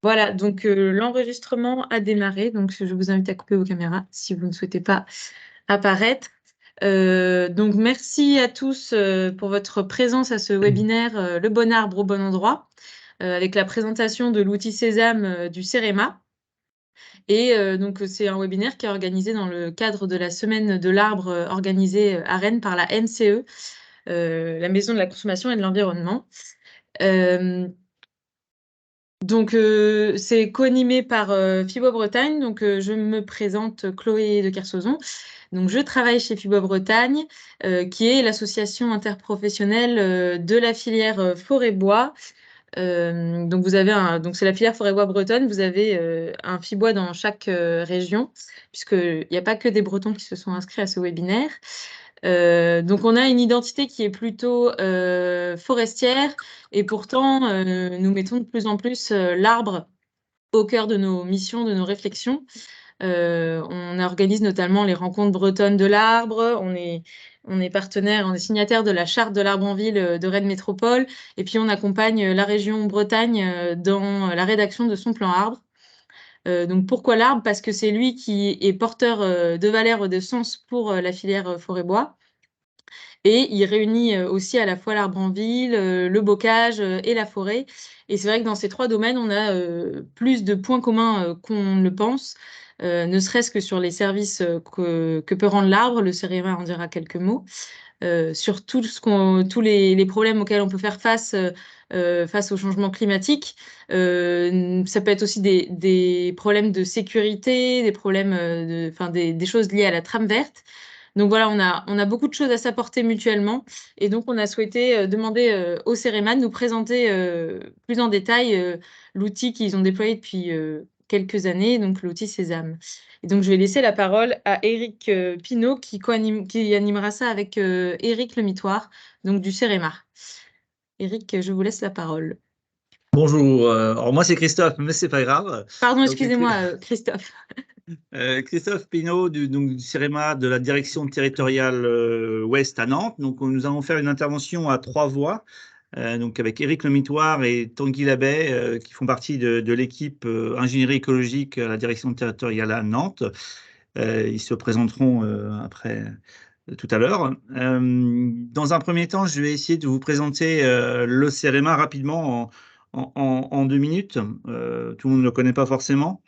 Voilà, donc l'enregistrement a démarré, donc je vous invite à couper vos caméras si vous ne souhaitez pas apparaître. Donc merci à tous pour votre présence à ce webinaire Le bon arbre au bon endroit, avec la présentation de l'outil Sésame du CEREMA. Et donc c'est un webinaire qui est organisé dans le cadre de la semaine de l'arbre organisée à Rennes par la NCE, la Maison de la Consommation et de l'Environnement. Donc, c'est co-animé par FIBO Bretagne. Donc, je me présente Chloé de Kersozon. Donc, je travaille chez FIBO Bretagne, qui est l'association interprofessionnelle de la filière forêt-bois. Donc, donc c'est la filière forêt-bois bretonne. Vous avez un FIBOis dans chaque région, puisqu'il n'y a pas que des Bretons qui se sont inscrits à ce webinaire. Donc on a une identité qui est plutôt forestière et pourtant nous mettons de plus en plus l'arbre au cœur de nos missions, de nos réflexions. On organise notamment les rencontres bretonnes de l'arbre, on est partenaire, on est signataire de la charte de l'arbre en ville de Rennes Métropole et puis on accompagne la région Bretagne dans la rédaction de son plan arbre. Donc pourquoi l'arbre? Parce que c'est lui qui est porteur de valeur et de sens pour la filière forêt-bois. Et il réunit aussi à la fois l'arbre en ville, le bocage et la forêt. Et c'est vrai que dans ces trois domaines, on a plus de points communs qu'on ne le pense, ne serait-ce que sur les services que peut rendre l'arbre. Le CEREMA en dira quelques mots. Sur tout tous les problèmes auxquels on peut faire face face au changement climatique. Ça peut être aussi des problèmes de sécurité, des problèmes, enfin, des choses liées à la trame verte. Donc voilà, on a beaucoup de choses à s'apporter mutuellement. Et donc, on a souhaité demander au CEREMA de nous présenter plus en détail l'outil qu'ils ont déployé depuis quelques années, donc l'outil Sésame. Et donc, je vais laisser la parole à Éric Pinault qui animera ça avec Éric Lemitoire, donc du CEREMA. Éric, je vous laisse la parole. Bonjour, alors moi c'est Christophe, mais c'est pas grave. Pardon, Donc, excusez-moi, Christophe. Christophe Pinault du CEREMA de la direction territoriale Ouest à Nantes. Donc nous allons faire une intervention à trois voix, donc avec Éric Lemitoire et Tanguy Labet qui font partie de l'équipe ingénierie écologique à la direction territoriale à Nantes. Ils se présenteront après tout à l'heure. Dans un premier temps, je vais essayer de vous présenter le CEREMA rapidement en 2 minutes. Tout le monde ne le connaît pas forcément.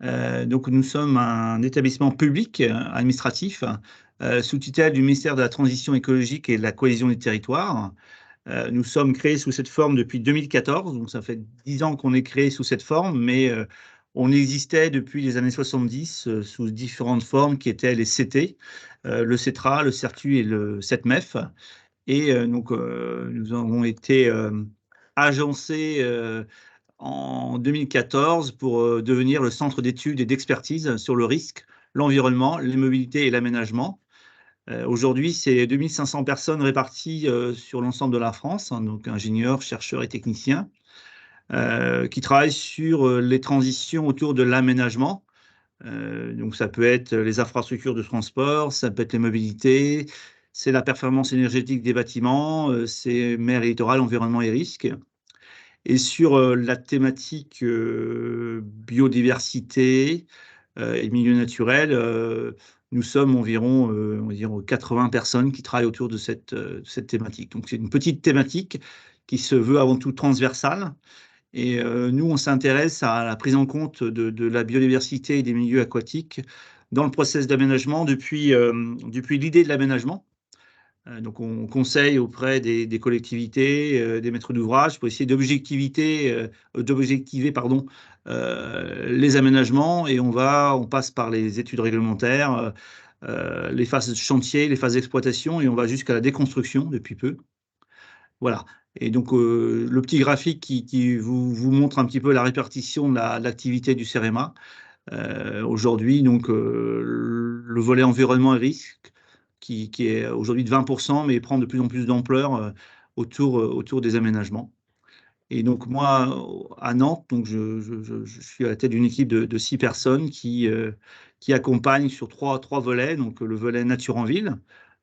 Donc, nous sommes un établissement public administratif sous tutelle du ministère de la Transition écologique et de la cohésion des territoires. Nous sommes créés sous cette forme depuis 2014, donc ça fait 10 ans qu'on est créé sous cette forme, mais on existait depuis les années 70 sous différentes formes qui étaient les CT, le CETRA, le CERTU et le CETMEF. Et donc, nous avons été agencés en 2014 pour devenir le centre d'études et d'expertise sur le risque, l'environnement, les mobilités et l'aménagement. Aujourd'hui, c'est 2500 personnes réparties sur l'ensemble de la France, hein, donc ingénieurs, chercheurs et techniciens, qui travaillent sur les transitions autour de l'aménagement. Donc ça peut être les infrastructures de transport, ça peut être les mobilités, c'est la performance énergétique des bâtiments, c'est mer et littoral, environnement et risques. Et sur la thématique biodiversité et milieu naturel, nous sommes environ on va dire 80 personnes qui travaillent autour de cette thématique. Donc c'est une petite thématique qui se veut avant tout transversale. Et nous, on s'intéresse à la prise en compte de la biodiversité et des milieux aquatiques dans le process d'aménagement depuis l'idée de l'aménagement. Donc, on conseille auprès des collectivités, des maîtres d'ouvrage pour essayer d'objectiver pardon, les aménagements et on passe par les études réglementaires, les phases de chantier, les phases d'exploitation et on va jusqu'à la déconstruction depuis peu. Voilà. Et donc, le petit graphique qui vous montre un petit peu la répartition de l'activité du CEREMA. Aujourd'hui, donc, le volet environnement et risque, qui est aujourd'hui de 20%, mais prend de plus en plus d'ampleur autour des aménagements. Et donc, moi, à Nantes, donc je suis à la tête d'une équipe de 6 personnes qui accompagnent sur trois volets. Donc, le volet nature en ville,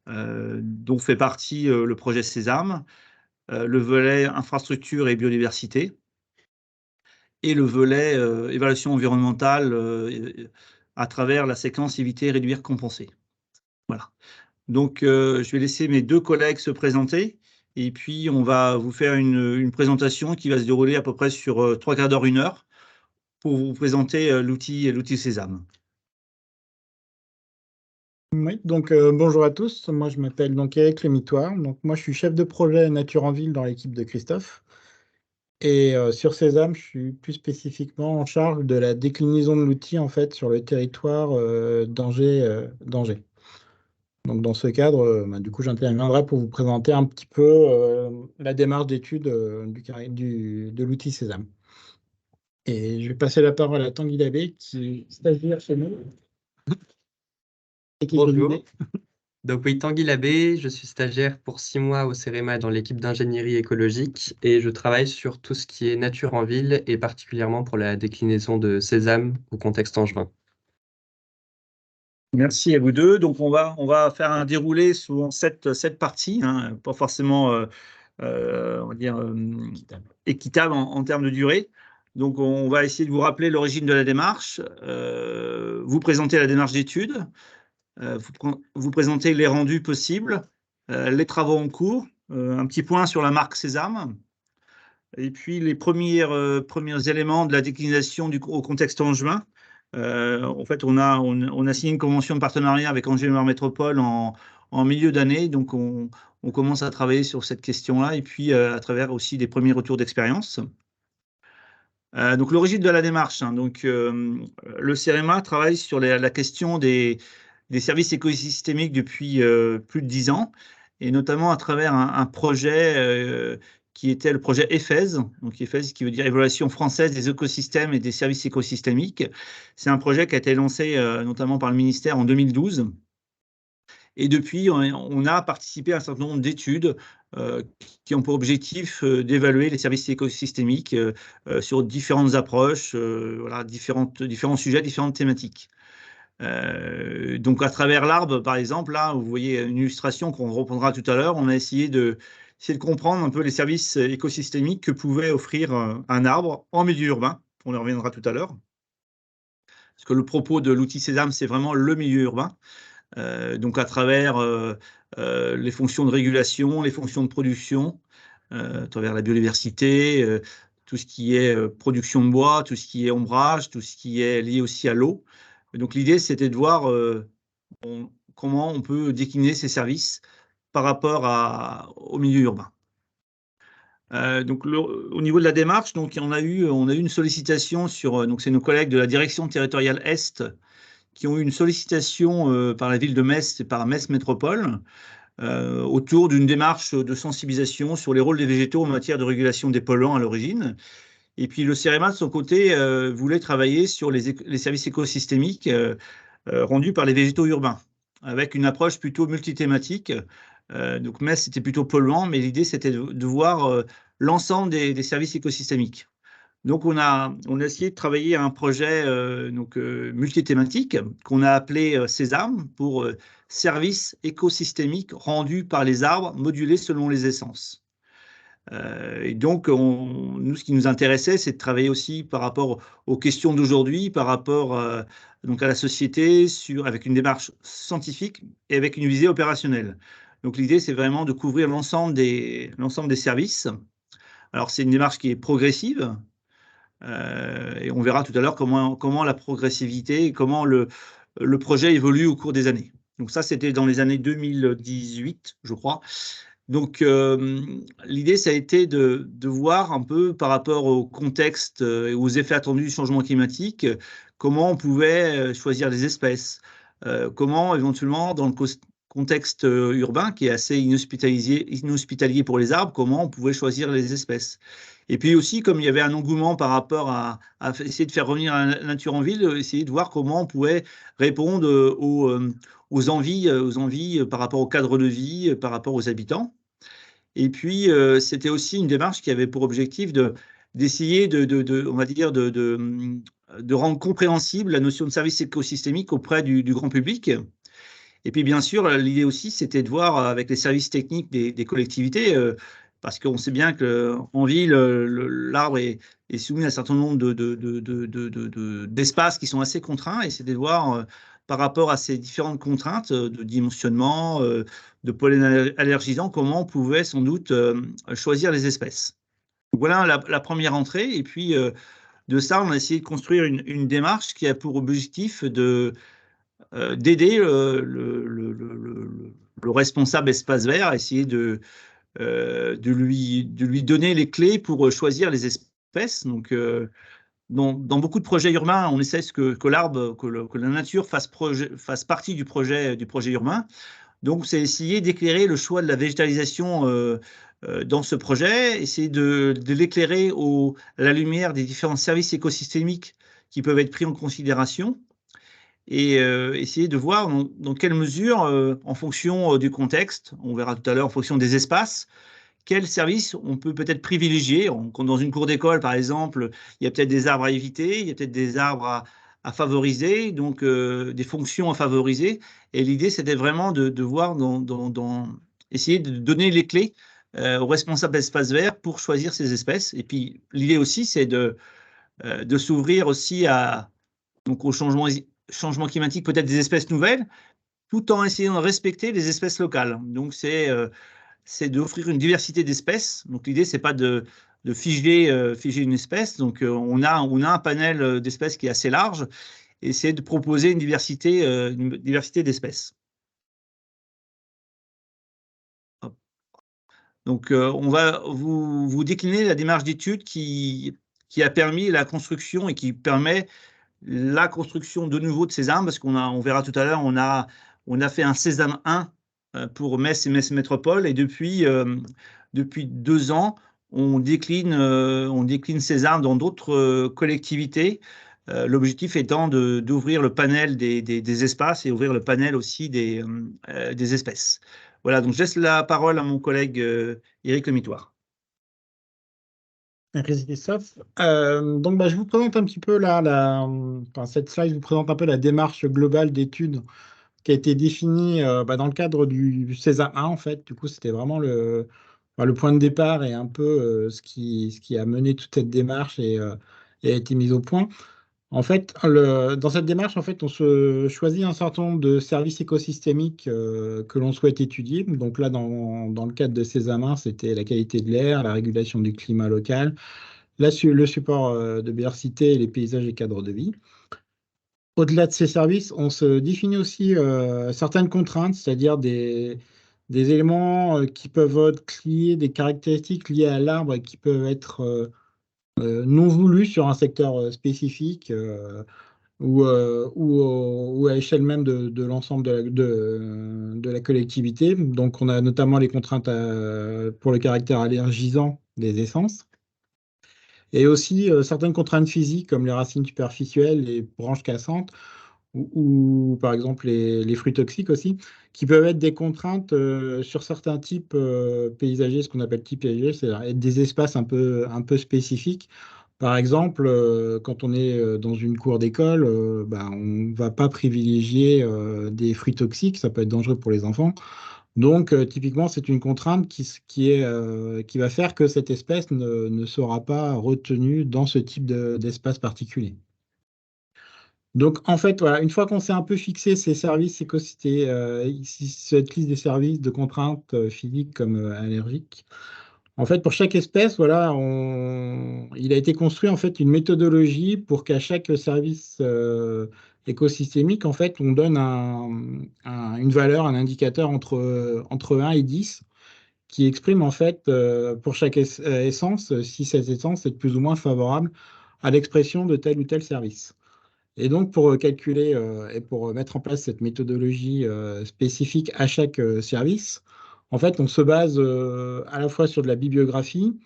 dont fait partie le projet Sésame, le volet infrastructure et biodiversité, et le volet évaluation environnementale à travers la séquence éviter, réduire, compenser. Voilà. Donc, je vais laisser mes deux collègues se présenter et puis on va vous faire une présentation qui va se dérouler à peu près sur 3/4 d'heure, 1 heure, pour vous présenter l'outil Sésame. Oui, donc bonjour à tous. Moi, je m'appelle donc Éric Lemitoir. Donc, moi, je suis chef de projet Nature en Ville dans l'équipe de Christophe. Et sur Sésame, je suis plus spécifiquement en charge de la déclinaison de l'outil en fait sur le territoire d'Angers. Donc, dans ce cadre, du coup, j'interviendrai pour vous présenter un petit peu la démarche d'étude de l'outil Sésame. Et je vais passer la parole à Tanguy Labbé, qui est stagiaire chez nous. Et qui est Bonjour. validé. Donc oui, Tanguy Labbé, je suis stagiaire pour 6 mois au CEREMA dans l'équipe d'ingénierie écologique et je travaille sur tout ce qui est nature en ville et particulièrement pour la déclinaison de Sésame au contexte angevin. Merci à vous deux. Donc, on va faire un déroulé sous cette partie, hein, pas forcément, on va dire, équitable en termes de durée. Donc, on va essayer de vous rappeler l'origine de la démarche, vous présenter la démarche d'étude, vous présenter les rendus possibles, les travaux en cours, un petit point sur la marque Sésame, et puis les premiers éléments de la déclination au contexte angevin. En fait, on a signé une convention de partenariat avec Angers Mémoire Métropole en milieu d'année, donc on commence à travailler sur cette question-là, et puis à travers aussi des premiers retours d'expérience. Donc l'origine de la démarche, hein, donc le CEREMA travaille sur la question des services écosystémiques depuis plus de 10 ans, et notamment à travers un projet qui était le projet EFES, donc EFES qui veut dire Évaluation française des écosystèmes et des services écosystémiques. C'est un projet qui a été lancé notamment par le ministère en 2012. Et depuis, on a participé à un certain nombre d'études qui ont pour objectif d'évaluer les services écosystémiques sur différentes approches, voilà, différents sujets, différentes thématiques. Donc, à travers l'arbre, par exemple, là, vous voyez une illustration qu'on reprendra tout à l'heure. On a essayé de comprendre un peu les services écosystémiques que pouvait offrir un arbre en milieu urbain. On y reviendra tout à l'heure. Parce que le propos de l'outil Sésame, c'est vraiment le milieu urbain. Donc, à travers les fonctions de régulation, les fonctions de production, à travers la biodiversité, tout ce qui est production de bois, tout ce qui est ombrage, tout ce qui est lié aussi à l'eau. Donc l'idée, c'était de voir comment on peut décliner ces services par rapport au milieu urbain. Donc au niveau de la démarche, donc on a eu une sollicitation donc c'est nos collègues de la direction territoriale Est qui ont eu une sollicitation par la ville de Metz et par Metz Métropole autour d'une démarche de sensibilisation sur les rôles des végétaux en matière de régulation des polluants à l'origine. Et puis le CEREMA, de son côté, voulait travailler sur les services écosystémiques rendus par les végétaux urbains, avec une approche plutôt multithématique. Donc Metz, c'était plutôt polluant, mais l'idée, c'était de voir l'ensemble des services écosystémiques. Donc on a essayé de travailler à un projet multithématique qu'on a appelé Sésame pour services écosystémiques rendus par les arbres, modulés selon les essences. Et donc, nous, ce qui nous intéressait, c'est de travailler aussi par rapport aux questions d'aujourd'hui, par rapport donc à la société, avec une démarche scientifique et avec une visée opérationnelle. Donc, l'idée, c'est vraiment de couvrir l'ensemble des services. Alors, c'est une démarche qui est progressive, et on verra tout à l'heure comment la progressivité, comment le projet évolue au cours des années. Donc, ça, c'était dans les années 2018, je crois. Donc, l'idée, ça a été de voir un peu par rapport au contexte et aux effets attendus du changement climatique, comment on pouvait choisir les espèces, comment éventuellement, dans le contexte urbain qui est assez inhospitalier pour les arbres, comment on pouvait choisir les espèces. Et puis aussi, comme il y avait un engouement par rapport à essayer de faire revenir la nature en ville, essayer de voir comment on pouvait répondre aux envies par rapport au cadre de vie, par rapport aux habitants. Et puis, c'était aussi une démarche qui avait pour objectif d'essayer on va dire, de rendre compréhensible la notion de service écosystémique auprès du grand public. Et puis, bien sûr, l'idée aussi, c'était de voir avec les services techniques des collectivités parce qu'on sait bien qu'en ville, l'arbre est soumis à un certain nombre d'espaces qui sont assez contraints, et c'est de voir par rapport à ces différentes contraintes de dimensionnement, de pollen allergisant, comment on pouvait sans doute choisir les espèces. Donc voilà la première entrée, et puis de ça, on a essayé de construire une démarche qui a pour objectif d'aider le responsable espace vert à essayer de lui donner les clés pour choisir les espèces. Donc, dans beaucoup de projets urbains, on essaie que l'arbre, que la nature fasse partie du projet urbain. Donc, c'est essayer d'éclairer le choix de la végétalisation dans ce projet, essayer de l'éclairer à la lumière des différents services écosystémiques qui peuvent être pris en considération, et essayer de voir dans quelle mesure, en fonction du contexte, on verra tout à l'heure, en fonction des espaces, quels services on peut peut-être privilégier. Dans une cour d'école, par exemple, il y a peut-être des arbres à éviter, il y a peut-être des arbres à favoriser, donc des fonctions à favoriser. Et l'idée, c'était vraiment de voir, essayer de donner les clés aux responsables d'espaces verts pour choisir ces espèces. Et puis, l'idée aussi, c'est de s'ouvrir aussi donc au changement climatique, peut-être des espèces nouvelles, tout en essayant de respecter les espèces locales. Donc, c'est d'offrir une diversité d'espèces. Donc l'idée, c'est pas de figer une espèce. Donc on a un panel d'espèces qui est assez large, et c'est de proposer une diversité d'espèces. Donc on va vous décliner la démarche d'étude qui a permis la construction et qui permet la construction de nouveau de ces arbres, parce on verra tout à l'heure, on a fait un Sésame 1 pour Metz et Metz Métropole, et depuis 2 ans, on décline ces arbres dans d'autres collectivités, l'objectif étant d'ouvrir le panel des espaces et ouvrir le panel aussi des espèces. Voilà, donc je laisse la parole à mon collègue Éric Lemitoire. Merci Christophe. Donc, je vous présente un petit peu là, cette slide vous présente un peu la démarche globale d'études qui a été définie dans le cadre du Sésame 1, en fait. Du coup, c'était vraiment le point de départ et un peu ce qui a mené toute cette démarche et a été mise au point. En fait, dans cette démarche, en fait, on se choisit un certain nombre de services écosystémiques que l'on souhaite étudier. Donc là, dans le cadre de Sésame 1, c'était la qualité de l'air, la régulation du climat local, le support de biodiversité et les paysages et cadres de vie. Au-delà de ces services, on se définit aussi certaines contraintes, c'est-à-dire des éléments qui peuvent être liés, des caractéristiques liées à l'arbre et qui peuvent être non voulues sur un secteur spécifique ou à l'échelle même de l'ensemble de la collectivité. Donc, on a notamment les contraintes pour le caractère allergisant des essences. Et aussi certaines contraintes physiques comme les racines superficielles, les branches cassantes ou par exemple les fruits toxiques aussi, qui peuvent être des contraintes sur certains types paysagers, ce qu'on appelle types paysagers, c'est-à-dire des espaces un peu spécifiques. Par exemple, quand on est dans une cour d'école, on ne va pas privilégier des fruits toxiques, ça peut être dangereux pour les enfants. Donc, typiquement, c'est une contrainte qui va faire que cette espèce ne sera pas retenue dans ce type d'espace particulier. Donc, en fait, voilà, une fois qu'on s'est un peu fixé ces services cette liste des services de contraintes physiques comme allergiques, en fait, pour chaque espèce, voilà, il a été construit en fait une méthodologie pour qu'à chaque service écosystémique, en fait, on donne une valeur, un indicateur entre 1 et 10 qui exprime en fait pour chaque essence si cette essence est plus ou moins favorable à l'expression de tel ou tel service. Et donc, pour calculer et pour mettre en place cette méthodologie spécifique à chaque service, en fait, on se base à la fois sur de la bibliographie,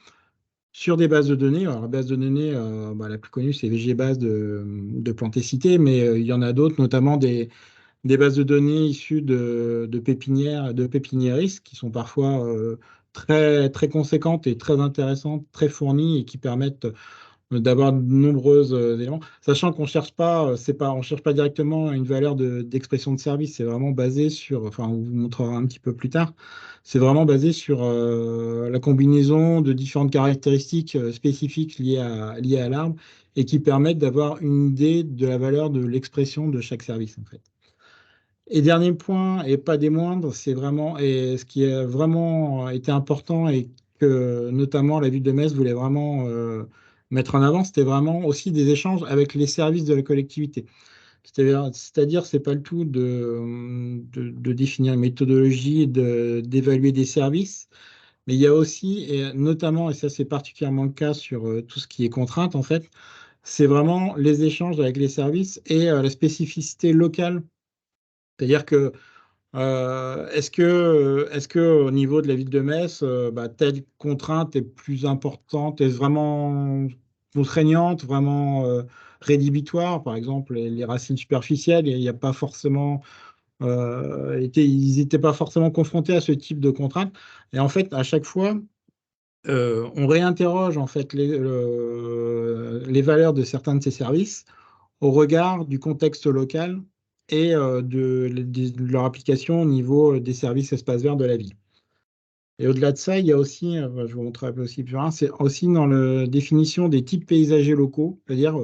sur des bases de données. Alors, la base de données la plus connue, c'est VGBase de Plantécité, mais il y en a d'autres, notamment des bases de données issues de pépinières, de pépiniéristes, qui sont parfois très, très conséquentes et très intéressantes, très fournies et qui permettent d'avoir de nombreux éléments, sachant qu'on cherche pas, on cherche pas directement une valeur d'expression de service, c'est vraiment basé sur, enfin, on vous montrera un petit peu plus tard, c'est vraiment basé sur la combinaison de différentes caractéristiques spécifiques liées à l'arbre et qui permettent d'avoir une idée de la valeur de l'expression de chaque service, en fait. Et dernier point, et pas des moindres, c'est vraiment, et ce qui a vraiment été important et que notamment la ville de Metz voulait vraiment mettre en avant, c'était vraiment aussi des échanges avec les services de la collectivité. C'est-à-dire, c'est pas le tout de définir une méthodologie, d'évaluer des services, mais il y a aussi, et notamment, et ça c'est particulièrement le cas sur tout ce qui est contrainte, en fait, c'est vraiment les échanges avec les services et la spécificité locale. C'est-à-dire que est-ce que au niveau de la ville de Metz, telle contrainte est plus importante, est vraiment contraignante, vraiment rédhibitoire? Par exemple, les racines superficielles, il n'y a pas forcément ils n'étaient pas forcément confrontés à ce type de contrainte. Et en fait, à chaque fois, on réinterroge en fait les valeurs de certains de ces services au regard du contexte local et de leur application au niveau des services espaces verts de la ville. Et au-delà de ça, il y a aussi, je vous montrerai un peu aussi plus loin, c'est aussi dans la définition des types paysagers locaux, c'est-à-dire,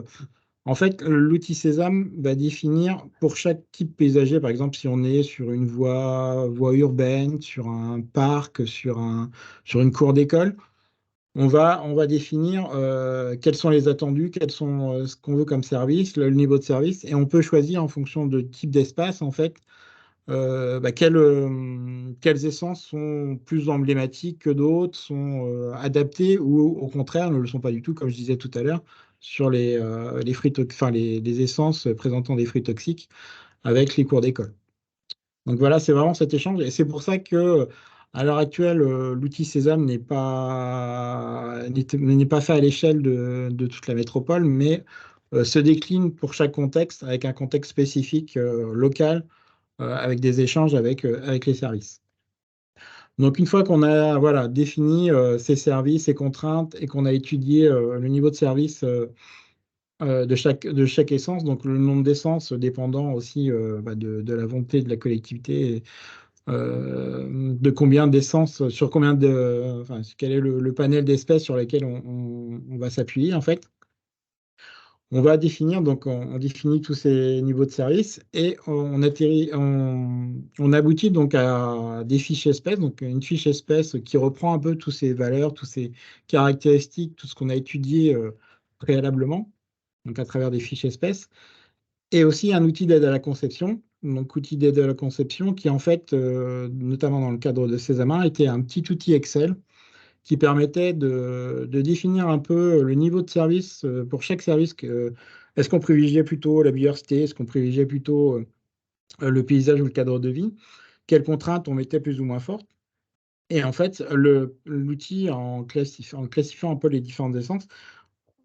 en fait, l'outil Sésame va définir pour chaque type paysager, par exemple, si on est sur une voie urbaine, sur un parc, sur une cour d'école, on va définir quels sont les attendus, quels sont ce qu'on veut comme service, le niveau de service, et on peut choisir en fonction de type d'espace, en fait, quelles essences sont plus emblématiques que d'autres, sont adaptées ou au contraire ne le sont pas du tout, comme je disais tout à l'heure, sur les fruits enfin, les essences présentant des fruits toxiques avec les cours d'école. Donc voilà, c'est vraiment cet échange. Et c'est pour ça que, à l'heure actuelle, l'outil Sésame n'est pas fait à l'échelle de toute la métropole, mais se décline pour chaque contexte, avec un contexte spécifique local, avec des échanges avec les services. Donc une fois qu'on a voilà, défini ces services, ces contraintes, et qu'on a étudié le niveau de service de chaque essence, donc le nombre d'essences dépendant aussi de la volonté de la collectivité, de combien d'essences, sur combien enfin, quel est le panel d'espèces sur lesquelles on va s'appuyer en fait. On va définir, donc on définit tous ces niveaux de service et on aboutit donc à des fiches espèces, donc une fiche espèce qui reprend un peu toutes ces valeurs, toutes ces caractéristiques, tout ce qu'on a étudié préalablement, donc à travers des fiches espèces, et aussi un outil d'aide à la conception. Donc, outil d'aide à la conception qui, en fait, notamment dans le cadre de Sésame, était un petit outil Excel qui permettait de définir un peu le niveau de service pour chaque service. Est-ce qu'on privilégiait plutôt la biodiversité? Est-ce qu'on privilégiait plutôt le paysage ou le cadre de vie? Quelles contraintes on mettait plus ou moins fortes? Et en fait, l'outil, en classifiant un peu les différentes essences,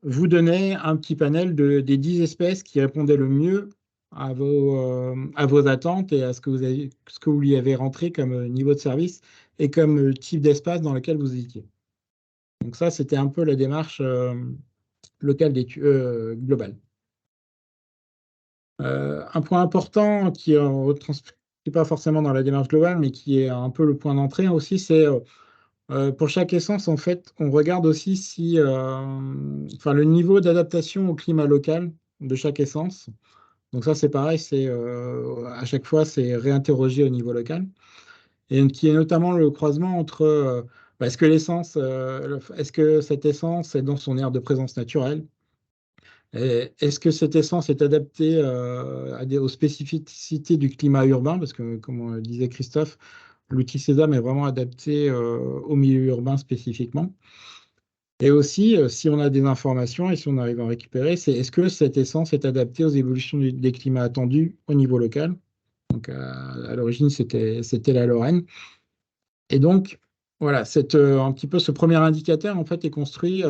vous donnait un petit panel des 10 espèces qui répondaient le mieux à vos attentes et à ce que vous lui avez rentré comme niveau de service et comme type d'espace dans lequel vous étiez. Donc ça, c'était un peu la démarche locale globale. Un point important qui ne retranscrit pas forcément dans la démarche globale, mais qui est un peu le point d'entrée aussi, c'est pour chaque essence, en fait, on regarde aussi si, enfin, le niveau d'adaptation au climat local de chaque essence. Donc ça, c'est pareil, à chaque fois, c'est réinterrogé au niveau local. Et qui est notamment le croisement entre est-ce que cette essence est dans son aire de présence naturelle? Est-ce que cette essence est adaptée aux spécificités du climat urbain? Parce que, comme disait Christophe, l'outil Sésame est vraiment adapté au milieu urbain spécifiquement. Et aussi, si on a des informations et si on arrive à en récupérer, c'est est-ce que cette essence est adaptée aux évolutions des climats attendus au niveau local? Donc, à l'origine, c'était la Lorraine. Et donc, voilà, un petit peu ce premier indicateur en fait est construit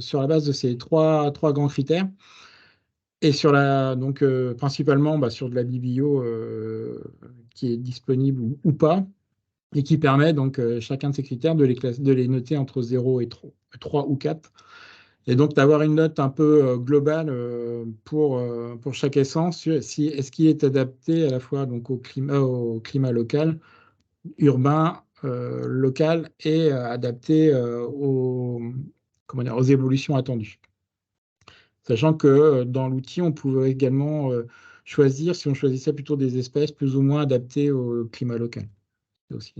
sur la base de ces trois grands critères et donc principalement sur de la bio qui est disponible ou pas et qui permet donc chacun de ces critères de les noter entre 0 et 3 ou 4. Et donc, d'avoir une note un peu globale pour chaque essence, est-ce qu'il est adapté à la fois donc, au climat local, urbain, local et adapté comment dire, aux évolutions attendues. Sachant que dans l'outil, on pouvait également choisir, si on choisissait plutôt des espèces plus ou moins adaptées au climat local. Aussi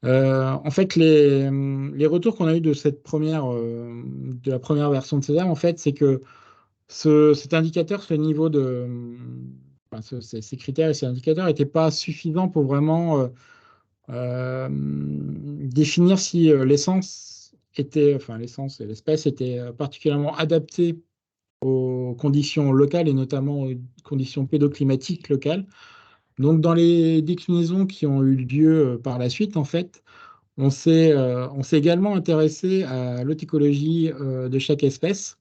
en fait, les retours qu'on a eu de de la première version de Sésame, en fait, c'est que cet indicateur, ce niveau de, enfin, ces critères et ces indicateurs n'étaient pas suffisants pour vraiment définir si l'essence et l'espèce étaient particulièrement adaptées aux conditions locales et notamment aux conditions pédoclimatiques locales. Donc, dans les déclinaisons qui ont eu lieu par la suite, en fait, on s'est également intéressé à l'auticologie de chaque espèce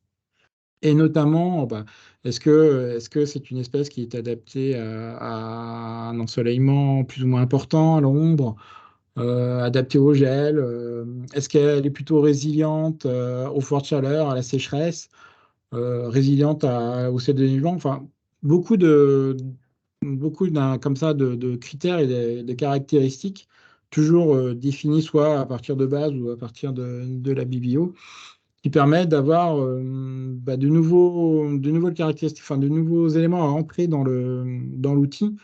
et notamment, bah, est-ce que c'est une espèce qui est adaptée à un ensoleillement plus ou moins important, à l'ombre, adaptée au gel, est-ce qu'elle est plutôt résiliente aux fortes chaleurs, à la sécheresse, résiliente au sédiment, enfin, beaucoup de, comme ça de critères et de caractéristiques, toujours définis soit à partir de base ou à partir de la biblio, qui permettent d'avoir bah, de nouvelles caractéristiques, enfin, de nouveaux éléments à entrer dans l'outil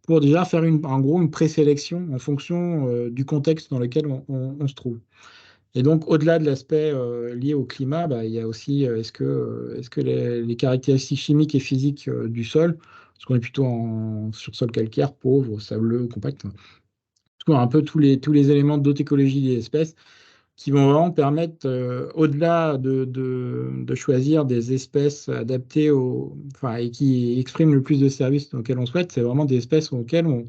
pour déjà faire en gros une présélection en fonction du contexte dans lequel on se trouve. Et donc, au-delà de l'aspect lié au climat, bah, il y a aussi est-ce que les caractéristiques chimiques et physiques du sol, parce qu'on est plutôt sur sol calcaire, pauvre, sableux, compact, un peu tous les éléments d'autécologie des espèces qui vont vraiment permettre, au-delà de choisir des espèces adaptées enfin, et qui expriment le plus de services auxquels on souhaite, c'est vraiment des espèces auxquelles on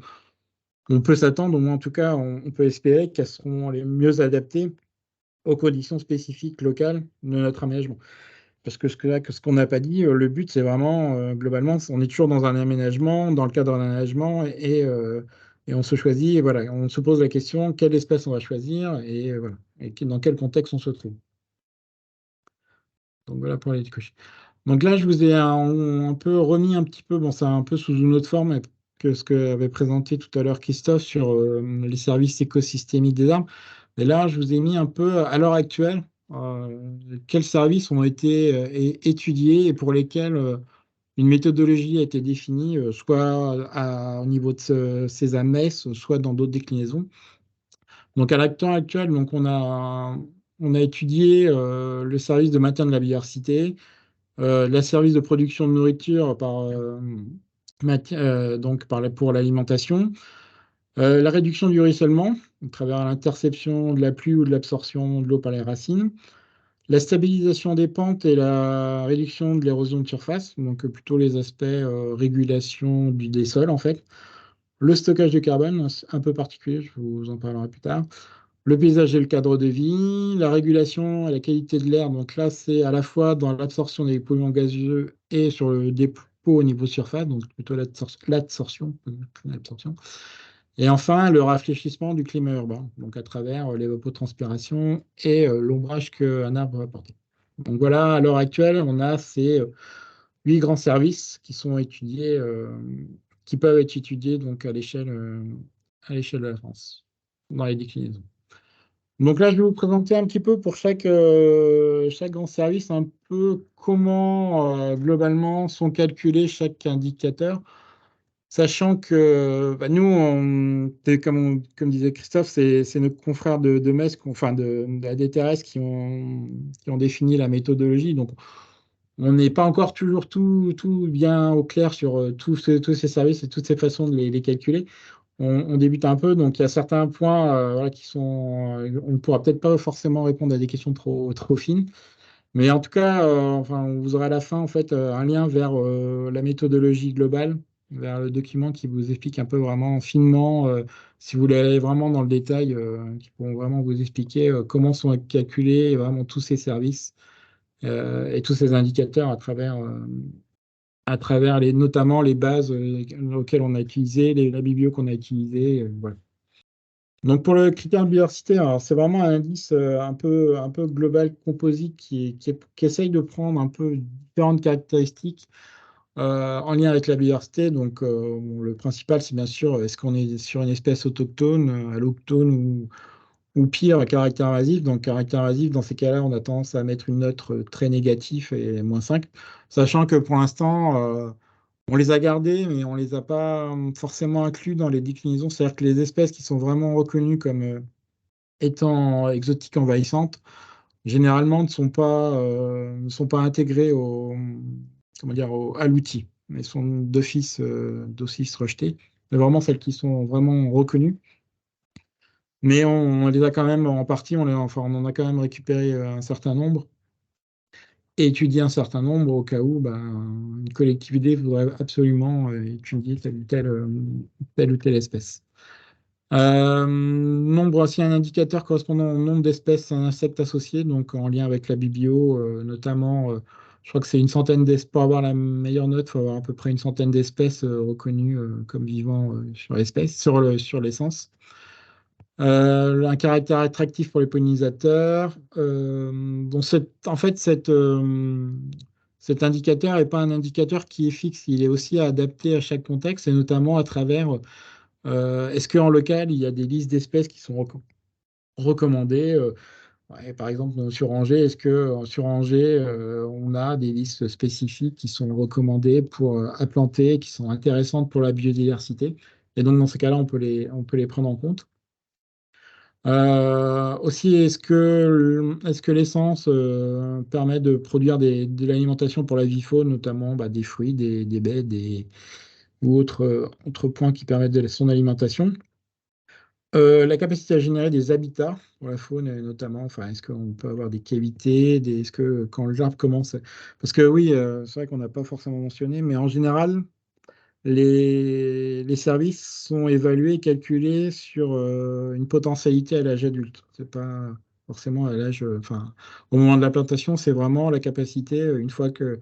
peut s'attendre, au moins en tout cas, on peut espérer qu'elles seront les mieux adaptées aux conditions spécifiques locales de notre aménagement. Parce que ce qu'on n'a pas dit, le but, c'est vraiment, globalement, on est toujours dans un aménagement, dans le cadre d'un aménagement, et on se choisit, et voilà, on se pose la question, quelle espèce on va choisir, et voilà, et dans quel contexte on se trouve. Donc voilà pour les couches. Donc là, je vous ai un peu remis un petit peu, bon, c'est un peu sous une autre forme que ce que avait présenté tout à l'heure Christophe sur les services écosystémiques des arbres. Et là, je vous ai mis un peu, à l'heure actuelle, quels services ont été étudiés et pour lesquels une méthodologie a été définie, soit au niveau de ces AMS, soit dans d'autres déclinaisons. Donc à l'acteur actuel, donc on a étudié le service de maintien de la biodiversité, le service de production de nourriture pour l'alimentation, la réduction du ruissellement à travers l'interception de la pluie ou de l'absorption de l'eau par les racines, la stabilisation des pentes et la réduction de l'érosion de surface, donc plutôt les aspects régulation des sols en fait, le stockage de carbone, un peu particulier, je vous en parlerai plus tard, le paysage et le cadre de vie, la régulation et la qualité de l'air. Donc là, c'est à la fois dans l'absorption des polluants gazeux et sur le dépôt au niveau surface, donc plutôt l'absorption. Et enfin, le rafraîchissement du climat urbain, donc à travers l'évapotranspiration et l'ombrage qu'un arbre va apporter. Donc voilà, à l'heure actuelle, on a ces 8 grands services qui sont étudiés, qui peuvent être étudiés donc à l'échelle de la France, dans les déclinaisons. Donc là, je vais vous présenter un petit peu pour chaque grand service un peu comment globalement sont calculés chaque indicateur, sachant que bah, nous, comme disait Christophe, c'est nos confrères de MES, enfin de la DTRS qui ont défini la méthodologie. Donc on n'est pas encore toujours tout bien au clair sur tous ces services et toutes ces façons de les calculer. On débute un peu, donc il y a certains points voilà, qui sont. On ne pourra peut-être pas forcément répondre à des questions trop fines, mais en tout cas, enfin, vous aurez à la fin en fait un lien vers la méthodologie globale, vers le document qui vous explique un peu vraiment finement, si vous voulez aller vraiment dans le détail, qui pourront vraiment vous expliquer comment sont calculés vraiment tous ces services et tous ces indicateurs à travers notamment les bases auxquelles on a utilisé, la biblio qu'on a utilisée. Voilà. Donc pour le critère de biodiversité, alors c'est vraiment un indice un peu global composite qui essaye de prendre un peu différentes caractéristiques en lien avec la biodiversité. Donc bon, le principal, c'est bien sûr, est-ce qu'on est sur une espèce autochtone, alloctone ou pire, à caractère invasif. Donc caractère invasif, dans ces cas-là, on a tendance à mettre une note très négative et -5, sachant que pour l'instant, on les a gardés, mais on les a pas forcément inclus dans les déclinaisons. C'est-à-dire que les espèces qui sont vraiment reconnues comme étant exotiques envahissantes, généralement ne sont pas intégrées comment dire, à l'outil, mais sont d'office rejetées. Mais vraiment celles qui sont vraiment reconnues. Mais on les a quand même, en partie, enfin, on en a quand même récupéré un certain nombre et étudié un certain nombre au cas où une collectivité voudrait absolument étudier telle ou telle espèce. Nombre, aussi un indicateur correspondant au nombre d'espèces insectes associés, donc en lien avec la Bibio, notamment, je crois que c'est une centaine d'espèces. Pour avoir la meilleure note, il faut avoir à peu près une centaine d'espèces reconnues comme vivant sur l'essence. Un caractère attractif pour les pollinisateurs. En fait, cet indicateur n'est pas un indicateur qui est fixe, il est aussi adapté à chaque contexte, et notamment à travers est-ce qu'en local, il y a des listes d'espèces qui sont recommandées ouais, par exemple, sur Angers, est-ce que sur Angers, on a des listes spécifiques qui sont recommandées pour à planter, qui sont intéressantes pour la biodiversité? Et donc, dans ces cas-là, on peut les prendre en compte. Aussi, est-ce que l'essence permet de produire de l'alimentation pour la vie faune, notamment des fruits, des baies, ou autres points qui permettent de son alimentation? La capacité à générer des habitats pour la faune, notamment, enfin, est-ce qu'on peut avoir des cavités, est-ce que quand l'arbre commence, parce que oui, c'est vrai qu'on n'a pas forcément mentionné, mais en général, les services sont évalués et calculés sur une potentialité à l'âge adulte. C'est pas forcément à l'âge, enfin, au moment de la plantation, c'est vraiment la capacité, une fois que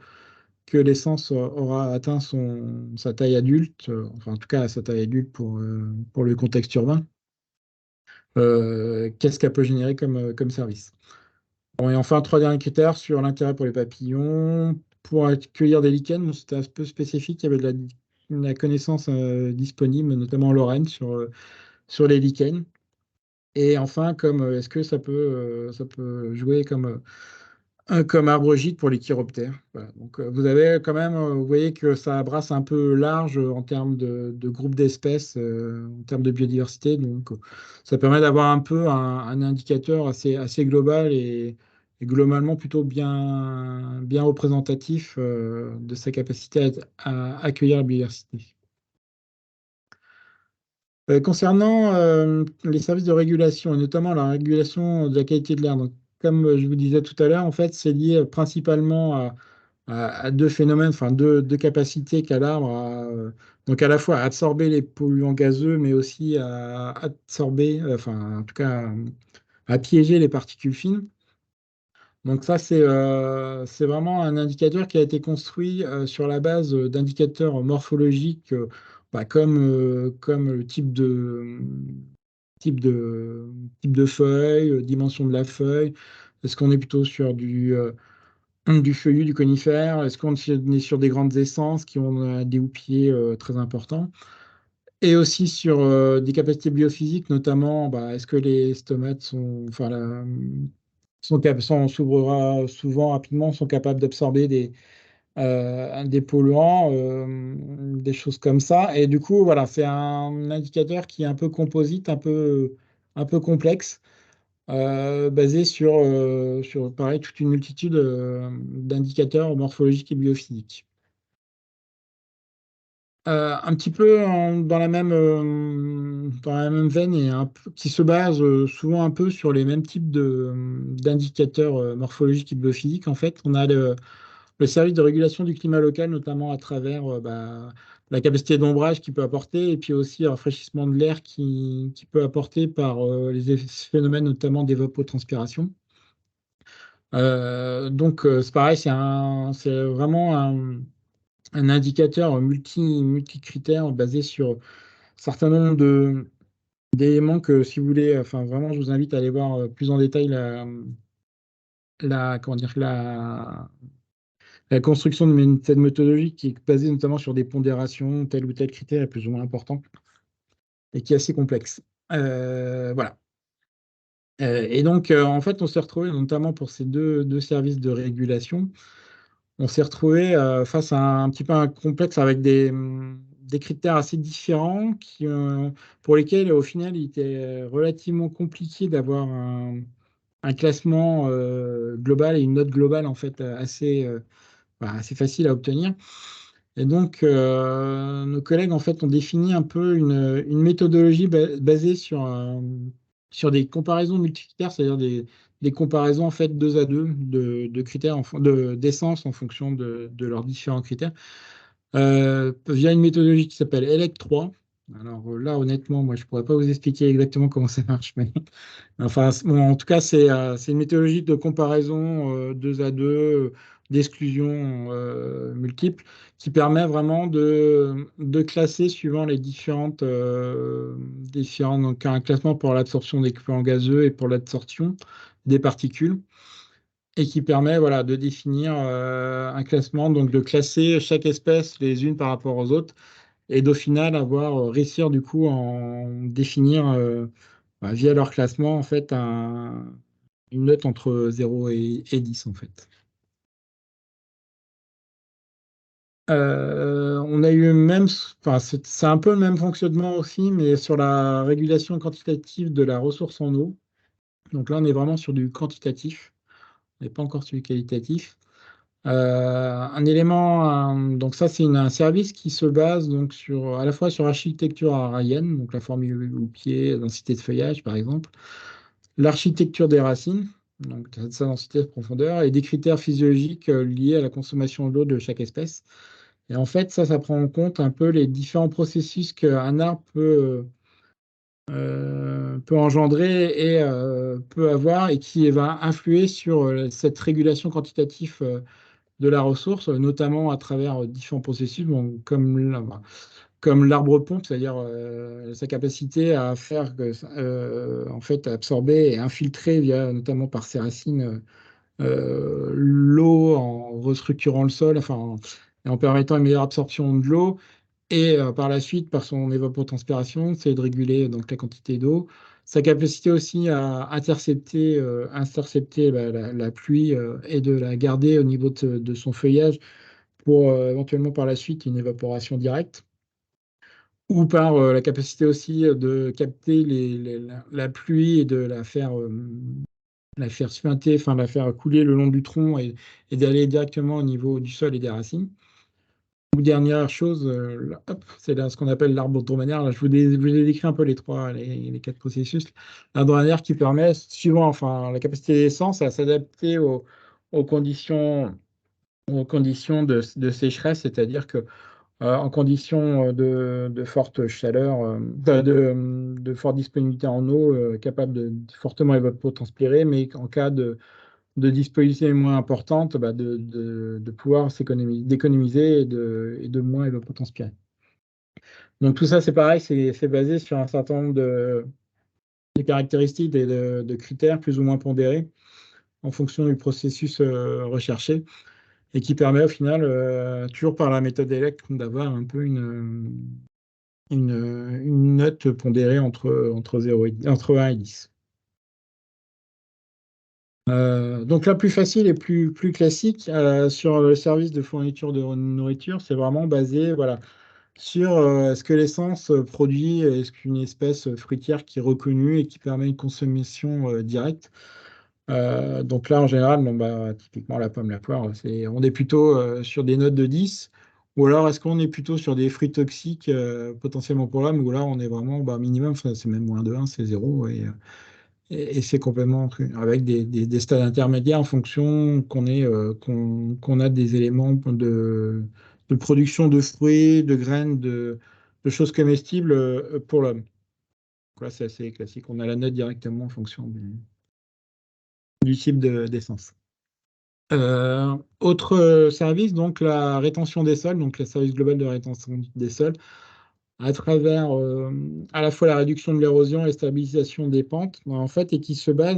l'essence aura atteint sa taille adulte, enfin, en tout cas, sa taille adulte pour le contexte urbain, qu'est-ce qu'elle peut générer comme service. Bon, et enfin, trois derniers critères sur l'intérêt pour les papillons. Pour accueillir des lichens, bon, c'était un peu spécifique, il y avait de la connaissance disponible, notamment en Lorraine, sur les lichens. Et enfin, est-ce que ça peut jouer comme arbre gîte pour les chiroptères. Voilà. Donc, vous avez quand même, vous voyez que ça brasse un peu large en termes de groupe d'espèces, en termes de biodiversité. Donc, ça permet d'avoir un peu un indicateur assez global et globalement plutôt bien représentatif de sa capacité à accueillir la biodiversité. Concernant les services de régulation, et notamment la régulation de la qualité de l'air, donc, comme je vous disais tout à l'heure, en fait, c'est lié principalement à deux phénomènes, enfin deux capacités qu'a l'arbre, donc à la fois à absorber les polluants gazeux, mais aussi à absorber, enfin en tout cas à piéger les particules fines. Donc ça, c'est vraiment un indicateur qui a été construit sur la base d'indicateurs morphologiques, comme le type de, type de feuille, dimension de la feuille. Est-ce qu'on est plutôt sur du feuillu, du conifère? Est-ce qu'on est sur des grandes essences qui ont des houppiers très importants? Et aussi sur des capacités biophysiques, notamment, est-ce que les stomates enfin, s'ouvrira souvent rapidement, sont capables d'absorber des polluants, des choses comme ça. Et du coup, voilà, c'est un indicateur qui est un peu composite, un peu complexe, basé sur, pareil, toute une multitude d'indicateurs morphologiques et biophysiques. Un petit peu dans la même veine et qui se base souvent un peu sur les mêmes types d'indicateurs morphologiques et biophysiques. En fait, on a le service de régulation du climat local, notamment à travers la capacité d'ombrage qu'il peut apporter, et puis aussi un rafraîchissement de l'air qui peut apporter par les phénomènes notamment d'évapotranspiration. Donc, c'est pareil, c'est vraiment un indicateur multi-critères basé sur un certain nombre d'éléments que si vous voulez, enfin vraiment, je vous invite à aller voir plus en détail comment dire, la construction de cette méthodologie qui est basée notamment sur des pondérations, tel ou tel critère est plus ou moins important et qui est assez complexe. Voilà. Et donc, en fait, on s'est retrouvé, notamment pour ces deux services de régulation, on s'est retrouvé face à un petit peu un complexe avec des critères assez différents pour lesquels, au final, il était relativement compliqué d'avoir un classement global et une note globale, en fait, assez facile à obtenir. Et donc, nos collègues, en fait, ont défini un peu une méthodologie basée sur des comparaisons multicritères, c'est-à-dire des comparaisons, en fait, 2 à 2 de critères, d'essence en fonction de leurs différents critères, via une méthodologie qui s'appelle ELEC3. Alors là, honnêtement, moi, je ne pourrais pas vous expliquer exactement comment ça marche, mais enfin, bon, en tout cas, c'est une méthodologie de comparaison 2 à 2, d'exclusion multiple, qui permet vraiment de classer suivant les différents, donc un classement pour l'absorption des équivalents gazeux et pour l'absorption des particules, et qui permet voilà, de définir un classement, donc de classer chaque espèce les unes par rapport aux autres, et d'au final réussir du coup en définir via leur classement en fait une note entre 0 et 10 en fait. On a eu même, enfin, c'est un peu le même fonctionnement aussi, mais sur la régulation quantitative de la ressource en eau. Donc là, on est vraiment sur du quantitatif, on n'est pas encore sur du qualitatif. Un élément, donc ça, c'est un service qui se base donc à la fois sur l'architecture ararienne, donc la formule au pied, densité de feuillage par exemple, l'architecture des racines, donc sa densité de profondeur, et des critères physiologiques liés à la consommation de l'eau de chaque espèce. Et en fait, ça prend en compte un peu les différents processus qu'un arbre peut engendrer et peut avoir, et qui va influer sur cette régulation quantitative de la ressource, notamment à travers différents processus, bon, comme l'arbre pompe, c'est-à-dire sa capacité à faire en fait, absorber et infiltrer notamment par ses racines l'eau en restructurant le sol, enfin, et en permettant une meilleure absorption de l'eau. Et par la suite, par son évapotranspiration, c'est de réguler donc la quantité d'eau. Sa capacité aussi à intercepter la pluie et de la garder au niveau de son feuillage pour éventuellement par la suite une évaporation directe. Ou par la capacité aussi de capter la pluie et de la faire suinter, enfin la faire couler le long du tronc et d'aller directement au niveau du sol et des racines. Ou dernière chose, c'est ce qu'on appelle l'arbre dromadaire. Là, je vous ai décrit un peu les 4 processus. L'arbre dromadaire qui permet, suivant enfin, la capacité d'essence, à s'adapter aux conditions, de sécheresse, c'est-à-dire que en conditions de forte chaleur, de forte disponibilité en eau, capable de fortement évapotranspirer, mais en cas de disponibilité moins importante, de pouvoir d'économiser et de moins évapotranspirer. Donc tout ça, c'est pareil, c'est basé sur un certain nombre de caractéristiques et de critères plus ou moins pondérés en fonction du processus recherché, et qui permet au final, toujours par la méthode ELEC, d'avoir un peu une note pondérée entre 0 entre 1 et 10. Donc la plus facile et plus classique sur le service de fourniture de nourriture, c'est vraiment basé voilà, sur ce que l'essence produit, est-ce qu'une espèce fruitière qui est reconnue et qui permet une consommation directe. Donc là, en général, bon, typiquement la pomme, la poire, on est plutôt sur des notes de 10, ou alors est-ce qu'on est plutôt sur des fruits toxiques potentiellement pour l'homme, ou là on est vraiment minimum, c'est même moins de 1, c'est 0, et c'est complètement avec des stades intermédiaires en fonction qu'on a des éléments de production de fruits, de graines, de choses comestibles pour l'homme. Donc là, c'est assez classique. On a la note directement en fonction du type d'essence. Autre service, donc la rétention des sols, donc le service global de rétention des sols. à travers à la fois la réduction de l'érosion et la stabilisation des pentes, en fait, et qui se base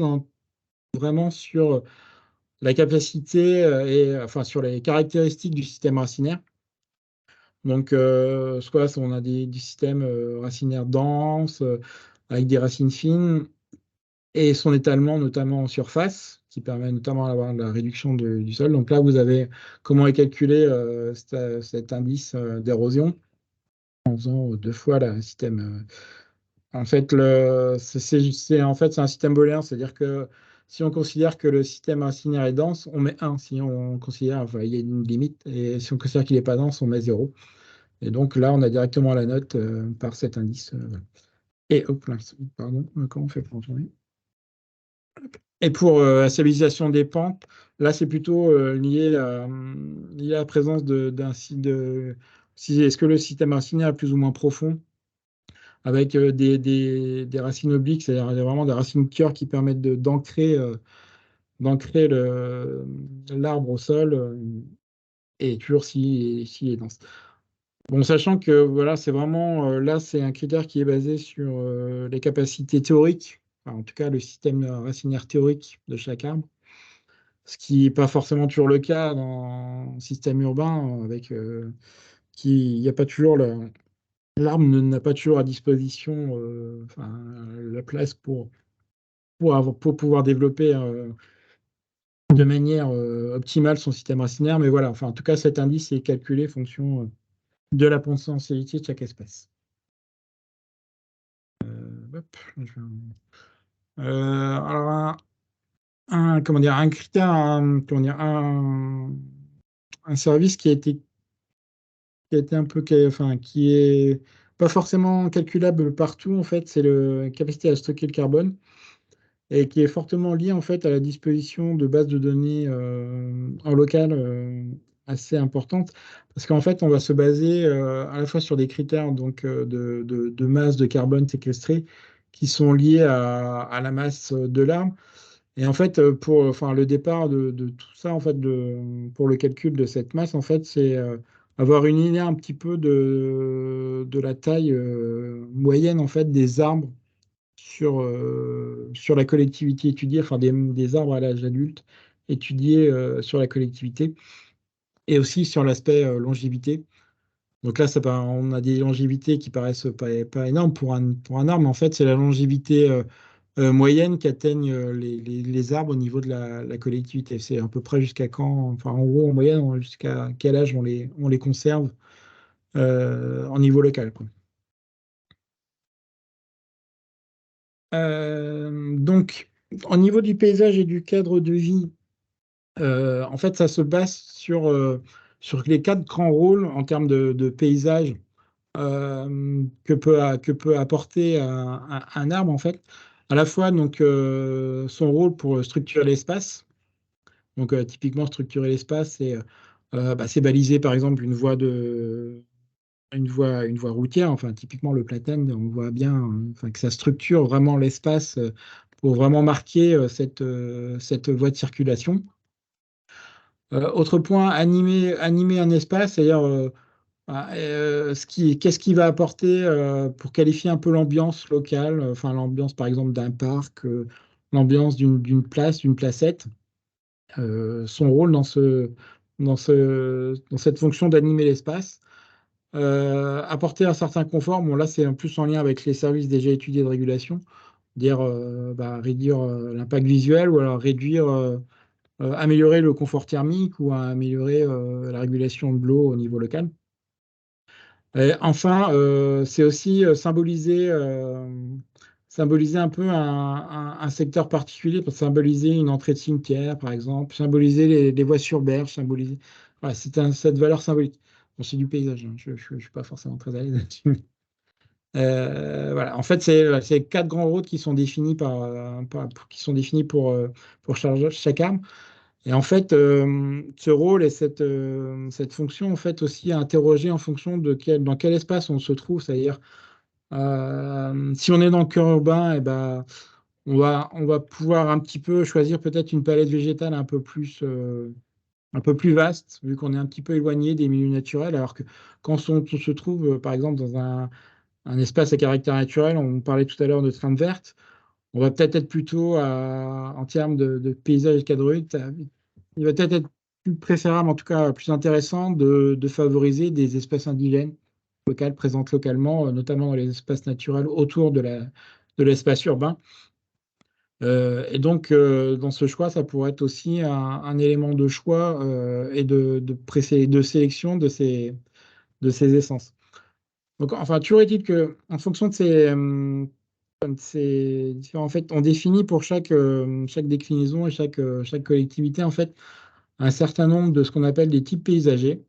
vraiment sur la capacité enfin, sur les caractéristiques du système racinaire. Donc, soit on a des systèmes racinaires denses, avec des racines fines, et son étalement notamment en surface, qui permet notamment d'avoir la réduction du sol. Donc là, vous avez comment est calculé cet indice d'érosion en faisant deux fois le système. En fait, c'est un système booléen, c'est-à-dire que si on considère que le système racinaire est dense, on met 1. Si on considère, enfin, il y a une limite, et si on considère qu'il n'est pas dense, on met 0. Et donc là, on a directement la note par cet indice. Voilà. Et hop là, pardon, comment on fait pour retourner? Et pour la stabilisation des pentes, là, c'est plutôt lié à la présence d'un site de. Est-ce que le système racinaire est plus ou moins profond, avec des racines obliques, c'est-à-dire vraiment des racines cœur qui permettent d'ancrer l'arbre au sol, et toujours s'il est dense. Bon, sachant que voilà, c'est vraiment là, c'est un critère qui est basé sur les capacités théoriques, enfin, en tout cas le système racinaire théorique de chaque arbre, ce qui n'est pas forcément toujours le cas dans un système urbain, avec il n'y a pas toujours l'arbre n'a pas toujours à disposition enfin, la place pour pouvoir développer de manière optimale son système racinaire. Mais voilà, enfin, en tout cas, cet indice est calculé en fonction de la potentialité de chaque espèce. Hop, alors, comment dire, un critère, comment dire, un service qui a été un peu, enfin, qui est pas forcément calculable partout, en fait, c'est la capacité à stocker le carbone, et qui est fortement lié en fait à la disposition de bases de données en local assez importantes, parce qu'en fait on va se baser à la fois sur des critères donc de masse de carbone séquestrée qui sont liés à la masse de l'arbre. Et en fait pour enfin le départ de tout ça en fait pour le calcul de cette masse en fait c'est avoir une idée un petit peu de la taille moyenne en fait des arbres sur la collectivité étudiée, enfin des arbres à l'âge adulte étudiés sur la collectivité, et aussi sur l'aspect longévité. Donc là, on a des longévités qui paraissent pas énormes pour un arbre, mais en fait, c'est la longévité moyenne qu'atteignent les arbres au niveau de la collectivité. C'est à peu près jusqu'à quand, enfin en gros, en moyenne, jusqu'à quel âge on les conserve en niveau local, quoi. Donc, au niveau du paysage et du cadre de vie, en fait, ça se base sur les quatre grands rôles en termes de paysage que peut apporter un arbre, en fait. À la fois, donc, son rôle pour structurer l'espace. Donc, typiquement, structurer l'espace, c'est baliser, par exemple, une voie routière. Enfin, typiquement, le platane, on voit bien enfin, que ça structure vraiment l'espace pour vraiment marquer cette voie de circulation. Autre point, animer un espace, c'est-à-dire qu'est-ce qui va apporter pour qualifier un peu l'ambiance locale, enfin l'ambiance par exemple d'un parc, l'ambiance d'une place, d'une placette, son rôle dans cette fonction d'animer l'espace. Apporter un certain confort, bon là c'est en plus en lien avec les services déjà étudiés de régulation, dire réduire l'impact visuel, ou alors améliorer le confort thermique, ou améliorer la régulation de l'eau au niveau local. Et enfin, c'est aussi symboliser un peu un secteur particulier, pour symboliser une entrée de cimetière, par exemple, symboliser les voies sur berge, symboliser. Voilà, cette valeur symbolique. Bon, c'est du paysage, hein, je ne suis pas forcément très à l'aise là-dessus. Voilà. En fait, c'est quatre grands rôles qui sont définis pour chaque arme. Et en fait, ce rôle et cette fonction, en fait, aussi à interroger en fonction dans quel espace on se trouve. C'est-à-dire, si on est dans le cœur urbain, eh ben, on va pouvoir un petit peu choisir peut-être une palette végétale un peu plus vaste, vu qu'on est un petit peu éloigné des milieux naturels, alors que quand on se trouve, par exemple, un espace à caractère naturel, on parlait tout à l'heure de trame verte, on va peut-être être plutôt en termes de paysage et cadre rue, il va peut-être être plus préférable, en tout cas plus intéressant, de favoriser des espèces indigènes locales, présentes localement, notamment dans les espaces naturels autour de l'espace urbain. Et donc, dans ce choix, ça pourrait être aussi un élément de choix et de sélection de ces essences. Donc, enfin, toujours est-il que, en fonction de ces différents, en fait, on définit pour chaque déclinaison et chaque collectivité, en fait, un certain nombre de ce qu'on appelle des types paysagers.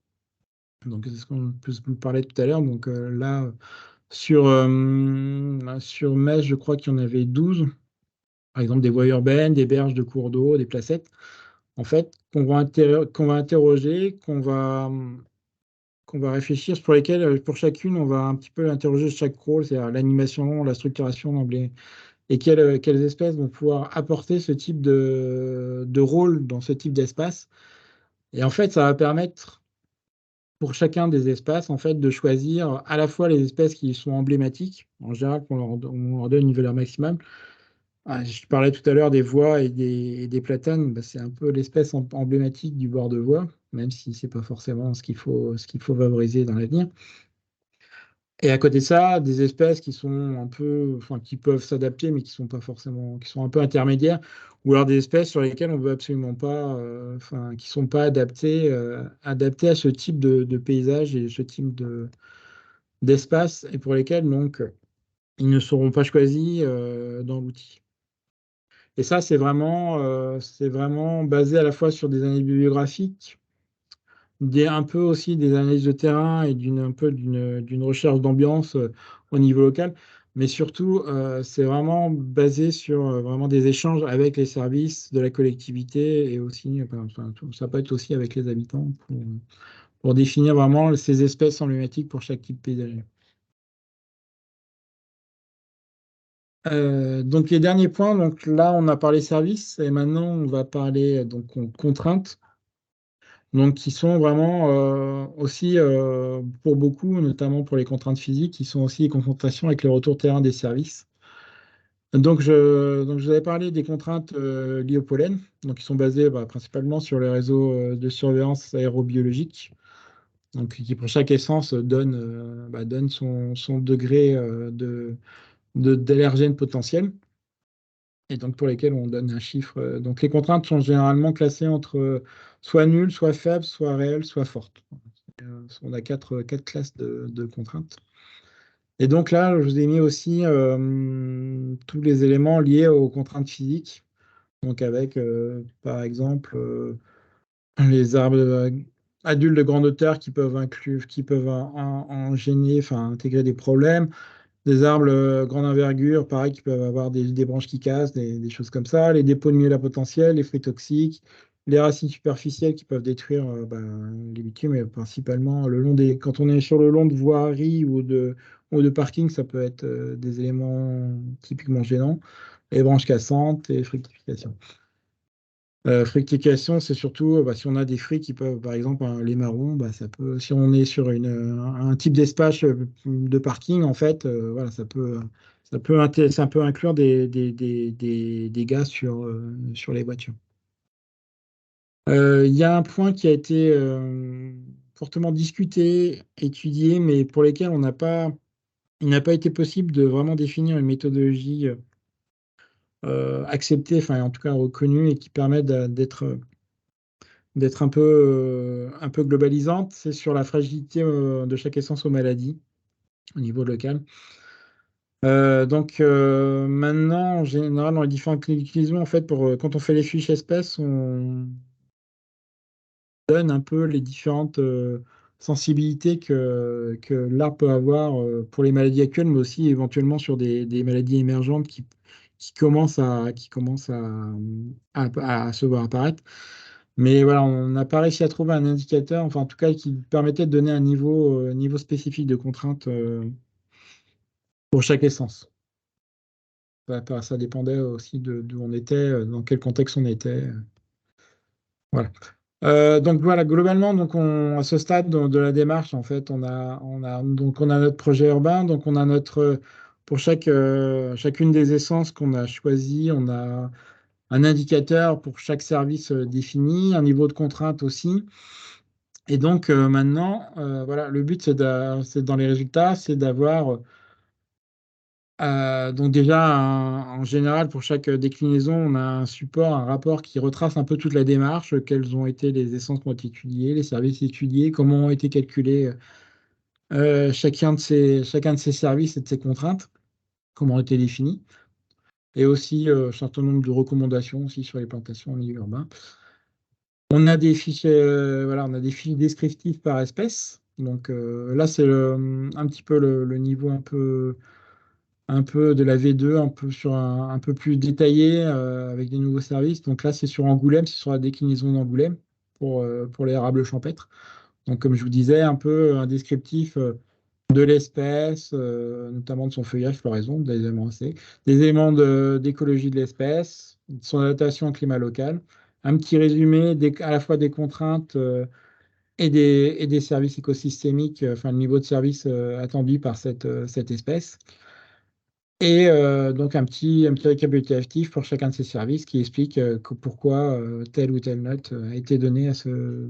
Donc, c'est ce qu'on peut vous parler tout à l'heure. Donc, là, sur Metz, je crois qu'il y en avait 12. Par exemple, des voies urbaines, des berges de cours d'eau, des placettes, en fait, qu'on va interroger, qu'on va réfléchir, pour lesquelles, pour chacune, on va un petit peu interroger chaque rôle, c'est-à-dire l'animation, la structuration d'emblée, et quelles espèces vont pouvoir apporter ce type de rôle dans ce type d'espace. Et en fait, ça va permettre pour chacun des espaces, en fait, de choisir à la fois les espèces qui sont emblématiques, en général, on leur donne une valeur maximale. Je parlais tout à l'heure des voies et des platanes, bah, c'est un peu l'espèce emblématique du bord de voie, même si c'est pas forcément ce qu'il faut favoriser dans l'avenir. Et à côté de ça, des espèces qui sont un peu, enfin, qui peuvent s'adapter, mais qui sont pas forcément, qui sont un peu intermédiaires, ou alors des espèces sur lesquelles on veut absolument pas, enfin, qui sont pas adaptées à ce type de paysage et ce type d'espace, et pour lesquels donc ils ne seront pas choisis dans l'outil. Et ça, c'est vraiment basé à la fois sur des analyses bibliographiques, un peu aussi des analyses de terrain et d'une recherche d'ambiance au niveau local. Mais surtout, c'est vraiment basé sur vraiment des échanges avec les services de la collectivité et aussi, enfin, ça peut être aussi avec les habitants pour définir vraiment ces espèces emblématiques pour chaque type paysager. Donc les derniers points, donc là on a parlé services et maintenant on va parler donc contraintes, donc qui sont vraiment aussi pour beaucoup, notamment pour les contraintes physiques, qui sont aussi les confrontations avec le retour terrain des services. Donc je vous avais parlé des contraintes liées au pollen, donc qui sont basées principalement sur les réseaux de surveillance aérobiologique, donc qui pour chaque essence donne son degré d'allergène potentiel, et donc pour lesquels on donne un chiffre. Donc les contraintes sont généralement classées entre soit nulles, soit faibles, soit réelles, soit fortes. On a quatre classes de contraintes. Et donc là, je vous ai mis aussi tous les éléments liés aux contraintes physiques. Donc avec, par exemple, les arbres adultes de grande hauteur qui peuvent en gêner, enfin intégrer des problèmes. Des arbres grande envergure, pareil, qui peuvent avoir des branches qui cassent, des choses comme ça. Les dépôts de miel à potentiel, les fruits toxiques, les racines superficielles qui peuvent détruire les bitumes, mais principalement quand on est sur le long de voiries ou de parking, ça peut être des éléments typiquement gênants. Les branches cassantes et fructification. Fructification, c'est surtout si on a des fruits qui peuvent, par exemple, les marrons, ça peut, si on est sur un type d'espace de parking, en fait, voilà, ça peut inclure des dégâts sur les voitures. Il y a un point qui a été fortement discuté, étudié, mais pour lequel il n'a pas été possible de vraiment définir une méthodologie acceptée, enfin en tout cas reconnue et qui permet d'être un peu globalisante, c'est sur la fragilité de chaque essence aux maladies au niveau local. Maintenant, en général, dans les différentes déclinaisons, en fait, quand on fait les fiches espèces, on donne un peu les différentes sensibilités que l'arbre peut avoir pour les maladies actuelles, mais aussi éventuellement sur des maladies émergentes qui commencent à se voir apparaître. Mais voilà, on n'a pas réussi à trouver un indicateur, enfin en tout cas qui permettait de donner un niveau spécifique de contrainte pour chaque essence. Ça dépendait aussi d'où on était, dans quel contexte on était. Voilà. Donc voilà, globalement, donc à ce stade de la démarche, en fait, donc on a notre projet urbain, donc on a pour chacune des essences qu'on a choisies, on a un indicateur pour chaque service défini, un niveau de contrainte aussi. Et donc maintenant, voilà, le but, c'est dans les résultats, c'est d'avoir donc déjà, en général, pour chaque déclinaison, on a un support, un rapport qui retrace un peu toute la démarche, quelles ont été les essences qui ont été étudiées, les services étudiés, comment ont été calculés chacun de ces services et de ces contraintes, comment ont été définis, et aussi un certain nombre de recommandations aussi sur les plantations en milieu urbain. On a des fiches, voilà, on a des fiches descriptives par espèce. Donc là, c'est un petit peu le niveau un peu de la V2, un peu sur un peu plus détaillé avec des nouveaux services. Donc là, c'est sur Angoulême, c'est sur la déclinaison d'Angoulême pour l'érable champêtre. Donc, comme je vous disais, un peu un descriptif de l'espèce, notamment de son feuillage, floraison, des éléments C, des éléments d'écologie de l'espèce, son adaptation au climat local, un petit résumé à la fois des contraintes et des services écosystémiques, enfin le niveau de service attendu par cette espèce. Et donc un petit récapitulatif pour chacun de ces services qui explique pourquoi telle ou telle note a été donnée à ce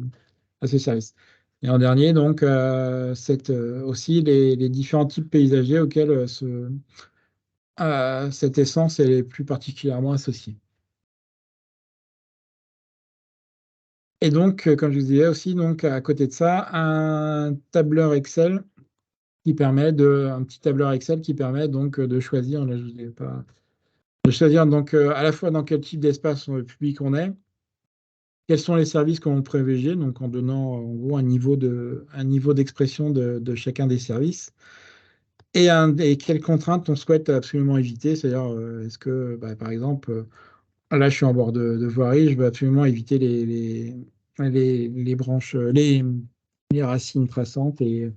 service. Et en dernier, donc, aussi les différents types paysagers auxquels cette essence est plus particulièrement associée. Et donc, comme je vous disais aussi, donc, à côté de ça, un tableur Excel un petit tableur Excel qui permet donc de choisir, là, je vous ai pas de choisir donc à la fois dans quel type d'espace public on est, quels sont les services qu'on privilégie, donc en donnant en gros un niveau d'expression de chacun des services, et quelles contraintes on souhaite absolument éviter, c'est-à-dire est-ce que bah, par exemple, là je suis en bord de voirie, je veux absolument éviter les branches, les racines traçantes et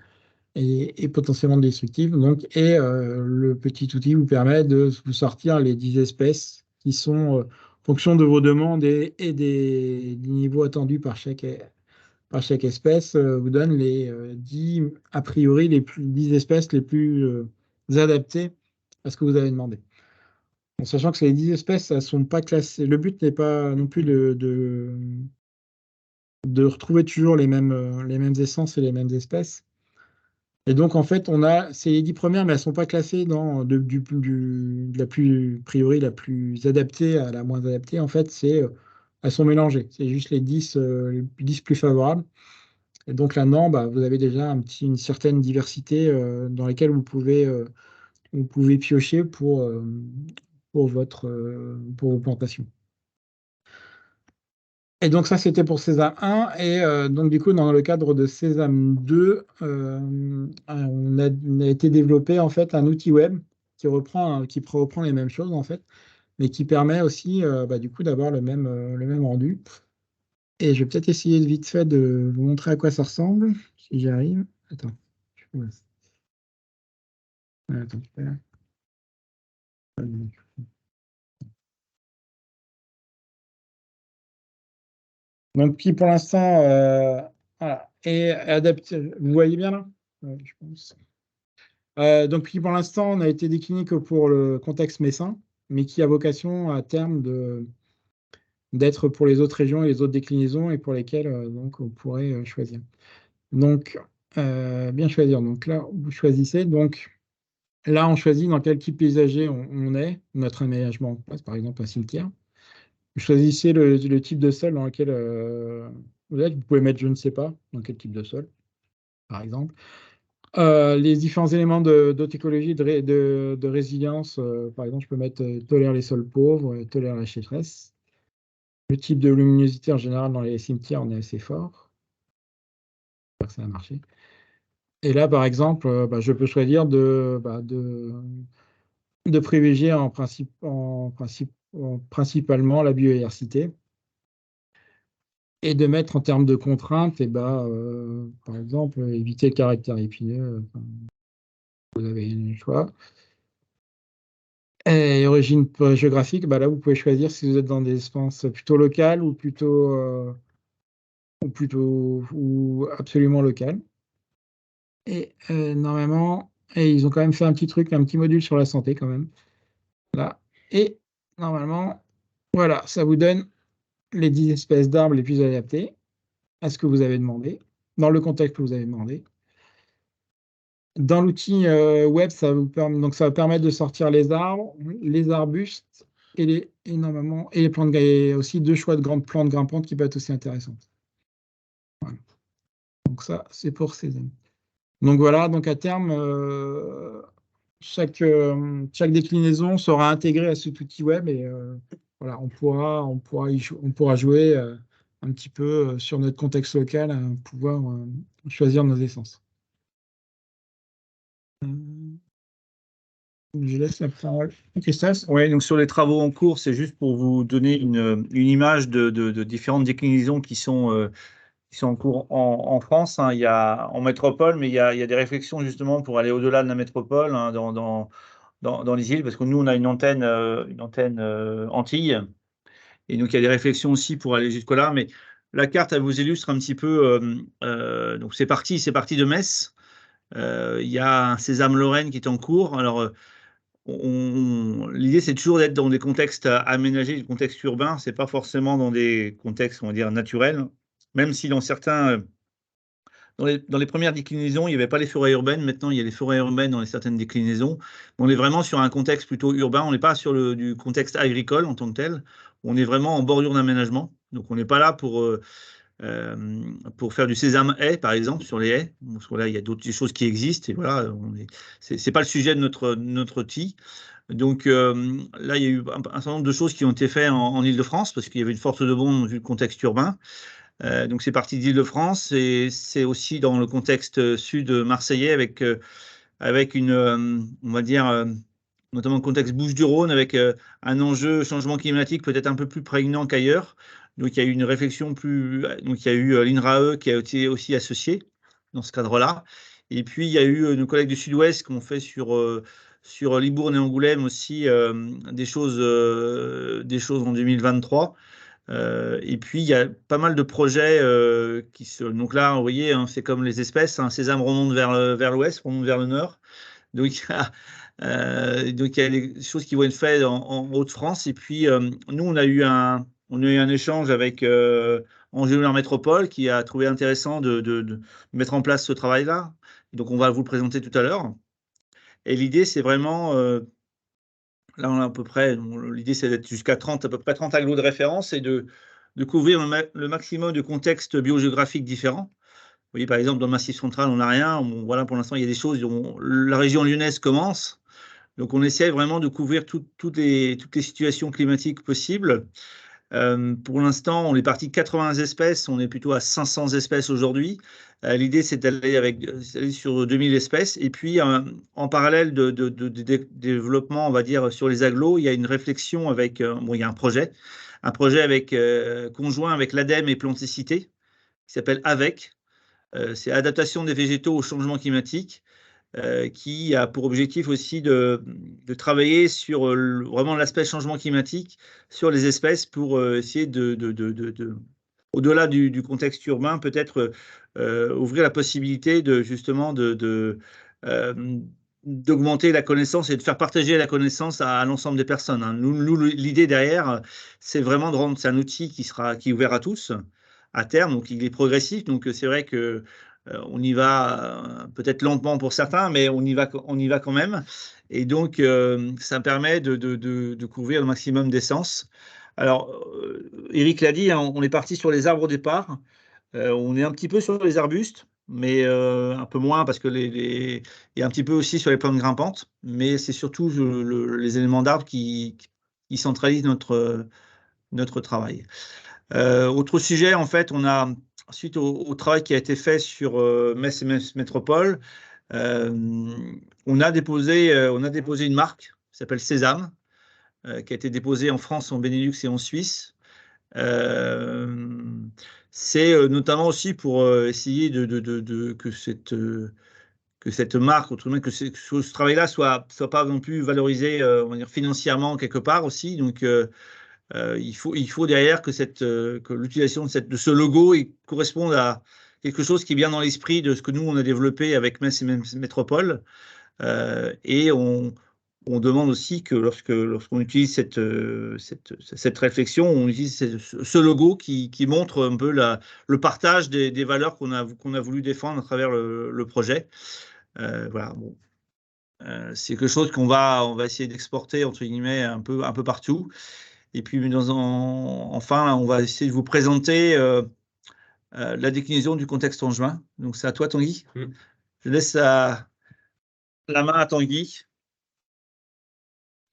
potentiellement destructives. Donc, le petit outil vous permet de vous sortir les 10 espèces qui sont, en fonction de vos demandes et des niveaux attendus par chaque espèce, vous donne les 10, a priori, 10 espèces les plus adaptées à ce que vous avez demandé. En sachant que ces 10 espèces, elles ne sont pas classées. Le but n'est pas non plus de retrouver toujours les mêmes essences et les mêmes espèces. Et donc, en fait, c'est les 10 premières, mais elles ne sont pas classées de la plus, a priori, la plus adaptée à la moins adaptée. En fait, elles sont mélangées. C'est juste les 10 plus favorables. Et donc là-dedans, bah, vous avez déjà une certaine diversité dans laquelle vous pouvez piocher pour vos plantations. Et donc ça, c'était pour Sésame 1. Et donc du coup, dans le cadre de Sésame 2, on a été développé en fait un outil web qui reprend les mêmes choses en fait, mais qui permet aussi bah, du coup d'avoir le même rendu. Et je vais peut-être essayer vite fait de vous montrer à quoi ça ressemble, si j'y arrive. Attends. Attends, donc, qui pour l'instant voilà, est adapté. Vous voyez bien là? Ouais, je pense. Donc, qui pour l'instant n'a été décliné que pour le contexte messin, mais qui a vocation à terme d'être pour les autres régions et les autres déclinaisons et pour lesquelles donc, on pourrait choisir. Donc, bien choisir. Donc là, vous choisissez. Donc là, on choisit dans quel type paysager on est, notre aménagement en place, par exemple un cimetière. Vous choisissez le type de sol dans lequel vous êtes. Vous pouvez mettre je ne sais pas dans quel type de sol, par exemple. Les différents éléments d'autécologie, de résilience, par exemple, je peux mettre tolère les sols pauvres, tolère la sécheresse. Le type de luminosité, en général, dans les cimetières, on est assez fort. J'espère que ça va marcher. Et là, par exemple, bah, je peux choisir de privilégier principalement la biodiversité et de mettre en termes de contraintes, et bah, par exemple, éviter le caractère épineux. Vous avez le choix. Et origine géographique, bah là, vous pouvez choisir si vous êtes dans des espaces plutôt locales ou plutôt plutôt ou absolument local. Et normalement, et ils ont quand même fait un petit module sur la santé quand même. Là. Et normalement, voilà, ça vous donne les 10 espèces d'arbres les plus adaptées à ce que vous avez demandé, dans le contexte que vous avez demandé. Dans l'outil web, donc ça va permettre de sortir les arbres, les arbustes normalement, et les plantes, et aussi 2 choix de grandes plantes grimpantes qui peuvent être aussi intéressantes. Voilà. Donc ça, c'est pour ces amis. Donc voilà, donc à terme, chaque déclinaison sera intégrée à cet outil web et voilà, on pourra jouer un petit peu sur notre contexte local à pouvoir choisir nos essences. Je laisse la parole à Christophe. Oui, donc sur les travaux en cours, c'est juste pour vous donner une image de différentes déclinaisons qui sont en cours en France. Hein. Il y a en métropole, mais il y a des réflexions justement pour aller au-delà de la métropole, hein, dans les îles, parce que nous, on a une antenne Antilles. Et donc, il y a des réflexions aussi pour aller jusque-là. Mais la carte, elle vous illustre un petit peu. Donc, c'est parti de Metz. Il y a un Sésame Lorraine qui est en cours. Alors, l'idée, c'est toujours d'être dans des contextes aménagés, des contextes urbains. C'est pas forcément dans des contextes, on va dire, naturels. Même si dans certains, dans les premières déclinaisons, il n'y avait pas les forêts urbaines. Maintenant, il y a les forêts urbaines dans certaines déclinaisons. On est vraiment sur un contexte plutôt urbain. On n'est pas sur du contexte agricole en tant que tel. On est vraiment en bordure d'aménagement. Donc, on n'est pas là pour faire du sésame haie, par exemple, sur les haies. Parce que là, il y a d'autres choses qui existent. Et voilà, c'est pas le sujet de notre outil. Donc là, il y a eu un certain nombre de choses qui ont été faites en Île-de-France parce qu'il y avait une forte demande vu le contexte urbain. Donc c'est parti d'Île-de-France et c'est aussi dans le contexte sud marseillais avec une, on va dire, notamment le contexte Bouches-du-Rhône avec un enjeu changement climatique peut-être un peu plus prégnant qu'ailleurs. Donc il y a eu une réflexion donc il y a eu l'INRAE qui a été aussi associé dans ce cadre-là. Et puis il y a eu nos collègues du Sud-Ouest qui ont fait sur Libourne et Angoulême aussi des choses en 2023. Et puis, il y a pas mal de projets Donc là, vous voyez, hein, c'est comme les espèces. Hein, Sésame remonte vers l'ouest, remonte vers le nord. Donc, il y a des choses qui vont être faites en Hauts-de-France. Et puis, nous, on a eu un échange avec Angers Métropole qui a trouvé intéressant de mettre en place ce travail-là. Donc, on va vous le présenter tout à l'heure. Et l'idée, c'est vraiment... là, on a à peu près, l'idée c'est d'être jusqu'à 30, à peu près 30 agglos de référence et de couvrir le maximum de contextes biogéographiques différents. Vous voyez, par exemple, dans le Massif central, on n'a rien. Bon, voilà, pour l'instant, il y a des choses dont la région lyonnaise commence. Donc, on essaie vraiment de couvrir toutes les situations climatiques possibles. Pour l'instant, on est parti de 80 espèces, on est plutôt à 500 espèces aujourd'hui. L'idée, c'est d'aller sur 2000 espèces. Et puis, en parallèle de développement, on va dire, sur les agglos, il y a une réflexion avec, il y a un projet avec, conjoint avec l'ADEME et Planticité, qui s'appelle AVEC. C'est Adaptation des végétaux au changement climatique. Qui a pour objectif aussi de travailler sur vraiment l'aspect changement climatique sur les espèces pour essayer au-delà du contexte urbain, peut-être ouvrir la possibilité justement d'augmenter la connaissance et de faire partager la connaissance à l'ensemble des personnes. Hein. Nous, l'idée derrière, c'est vraiment de rendre, c'est un outil qui est ouvert à tous à terme, donc il est progressif, donc c'est vrai que on y va peut-être lentement pour certains, mais on y va quand même. Et donc, ça permet de couvrir le maximum d'essence. Alors, Eric l'a dit, hein, on est parti sur les arbres au départ. On est un petit peu sur les arbustes, mais un peu moins parce que et un petit peu aussi sur les plantes grimpantes. Mais c'est surtout les éléments d'arbres qui centralisent notre travail. Autre sujet, en fait, on a, suite au travail qui a été fait sur Metz et Metz Métropole, on a déposé une marque qui s'appelle Sésame, qui a été déposée en France, en Benelux et en Suisse. C'est notamment aussi pour essayer que cette marque, autrement que ce travail-là soit pas non plus valorisé, on va dire financièrement quelque part aussi. Donc il faut derrière que l'utilisation de ce logo corresponde à quelque chose qui est bien dans l'esprit de ce que nous, on a développé avec Metz et Metz Métropole. Et on demande aussi que lorsqu'on utilise cette réflexion, on utilise ce logo qui montre un peu le partage des valeurs qu'on a voulu défendre à travers le projet. Voilà, bon. C'est quelque chose on va essayer d'exporter entre guillemets un peu partout. Et puis enfin, là, on va essayer de vous présenter la déclinaison du contexte en juin. Donc c'est à toi, Tanguy. Je laisse la main à Tanguy,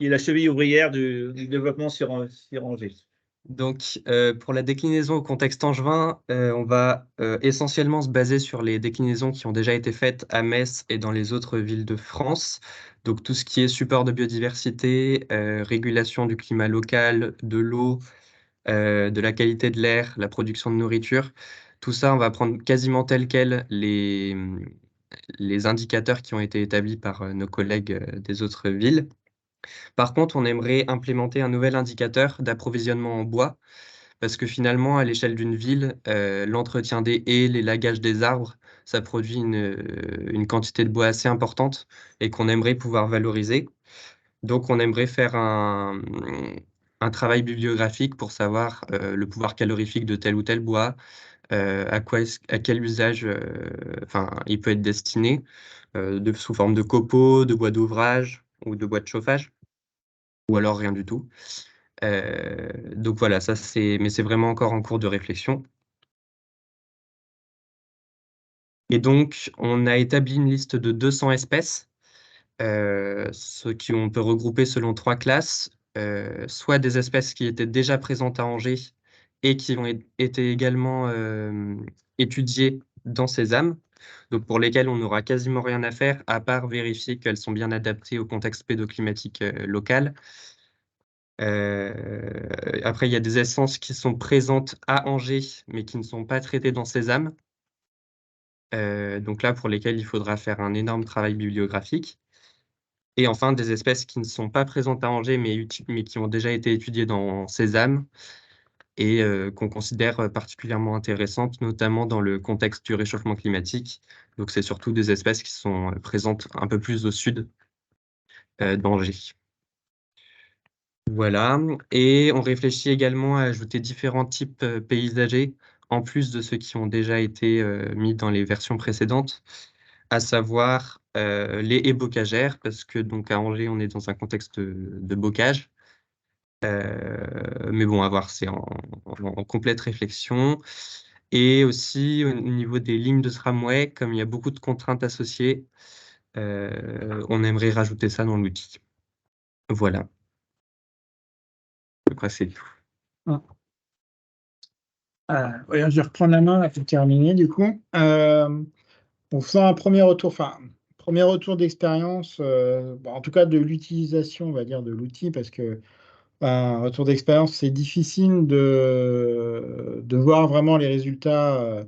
qui est la cheville ouvrière du développement sur Angers. Donc, pour la déclinaison au contexte angevin, on va essentiellement se baser sur les déclinaisons qui ont déjà été faites à Metz et dans les autres villes de France. Donc, tout ce qui est support de biodiversité, régulation du climat local, de l'eau, de la qualité de l'air, la production de nourriture. Tout ça, on va prendre quasiment tel quel les indicateurs qui ont été établis par nos collègues des autres villes. Par contre, on aimerait implémenter un nouvel indicateur d'approvisionnement en bois, parce que finalement, à l'échelle d'une ville, l'entretien des haies, l'élagage des arbres, ça produit une quantité de bois assez importante et qu'on aimerait pouvoir valoriser. Donc, on aimerait faire un travail bibliographique pour savoir le pouvoir calorifique de tel ou tel bois, à quel usage il peut être destiné, sous forme de copeaux, de bois d'ouvrage ou de bois de chauffage, ou alors rien du tout. Donc voilà, mais c'est vraiment encore en cours de réflexion. Et donc, on a établi une liste de 200 espèces, ce qu'on peut regrouper selon 3 classes, soit des espèces qui étaient déjà présentes à Angers et qui ont été également étudiées dans Sésame, donc pour lesquelles on n'aura quasiment rien à faire, à part vérifier qu'elles sont bien adaptées au contexte pédoclimatique local. Après, il y a des essences qui sont présentes à Angers, mais qui ne sont pas traitées dans Sésame. Donc là, pour lesquelles il faudra faire un énorme travail bibliographique. Et enfin, des espèces qui ne sont pas présentes à Angers, mais qui ont déjà été étudiées dans Sésame et qu'on considère particulièrement intéressantes, notamment dans le contexte du réchauffement climatique. Donc, c'est surtout des espèces qui sont présentes un peu plus au sud d'Angers. Voilà, et on réfléchit également à ajouter différents types paysagers, en plus de ceux qui ont déjà été mis dans les versions précédentes, à savoir les haies bocagères, parce que donc à Angers, on est dans un contexte de bocage. Mais bon, à voir, c'est en complète réflexion. Et aussi, au niveau des lignes de tramway, comme il y a beaucoup de contraintes associées, on aimerait rajouter ça dans l'outil. Voilà. Après, c'est tout. Ouais, je vais reprendre la main là, pour terminer du coup. En faisant un premier retour d'expérience, en tout cas de l'utilisation, on va dire, de l'outil, parce que un retour d'expérience, c'est difficile de voir vraiment les résultats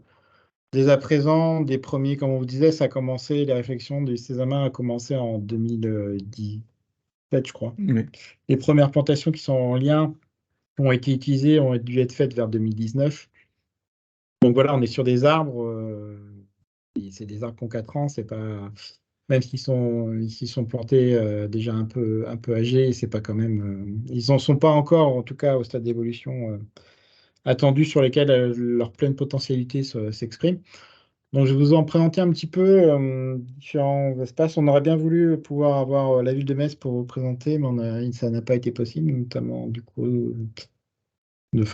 dès à présent. Des premiers, comme on vous disait, ça a commencé, les réflexions des Sésama a commencé en 2017, je crois. Oui. Les premières plantations qui sont en lien ont été utilisées, ont dû être faites vers 2019. Donc voilà, on est sur des arbres, c'est des arbres qui ont 4 ans, c'est pas, même s'ils sont plantés déjà un peu âgés, c'est pas quand même, ils en sont pas encore, en tout cas au stade d'évolution attendu sur lesquels leur pleine potentialité s'exprime. Donc je vais vous en présenter un petit peu différents espaces. On aurait bien voulu pouvoir avoir la ville de Metz pour vous présenter, mais ça n'a pas été possible, notamment du coup de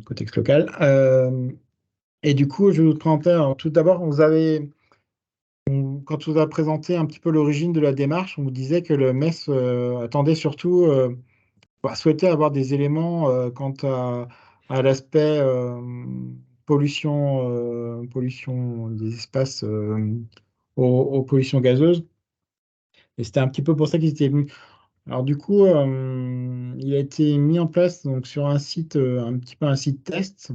contexte local. Et du coup, je vais vous présenter. Alors, tout d'abord, quand on vous a présenté un petit peu l'origine de la démarche, on vous disait que le MES attendait surtout, souhaitait avoir des éléments quant à l'aspect pollution des espaces aux pollutions gazeuses. Et c'était un petit peu pour ça qu'ils étaient venus. Alors du coup, il a été mis en place donc, sur un site, un petit peu un site test.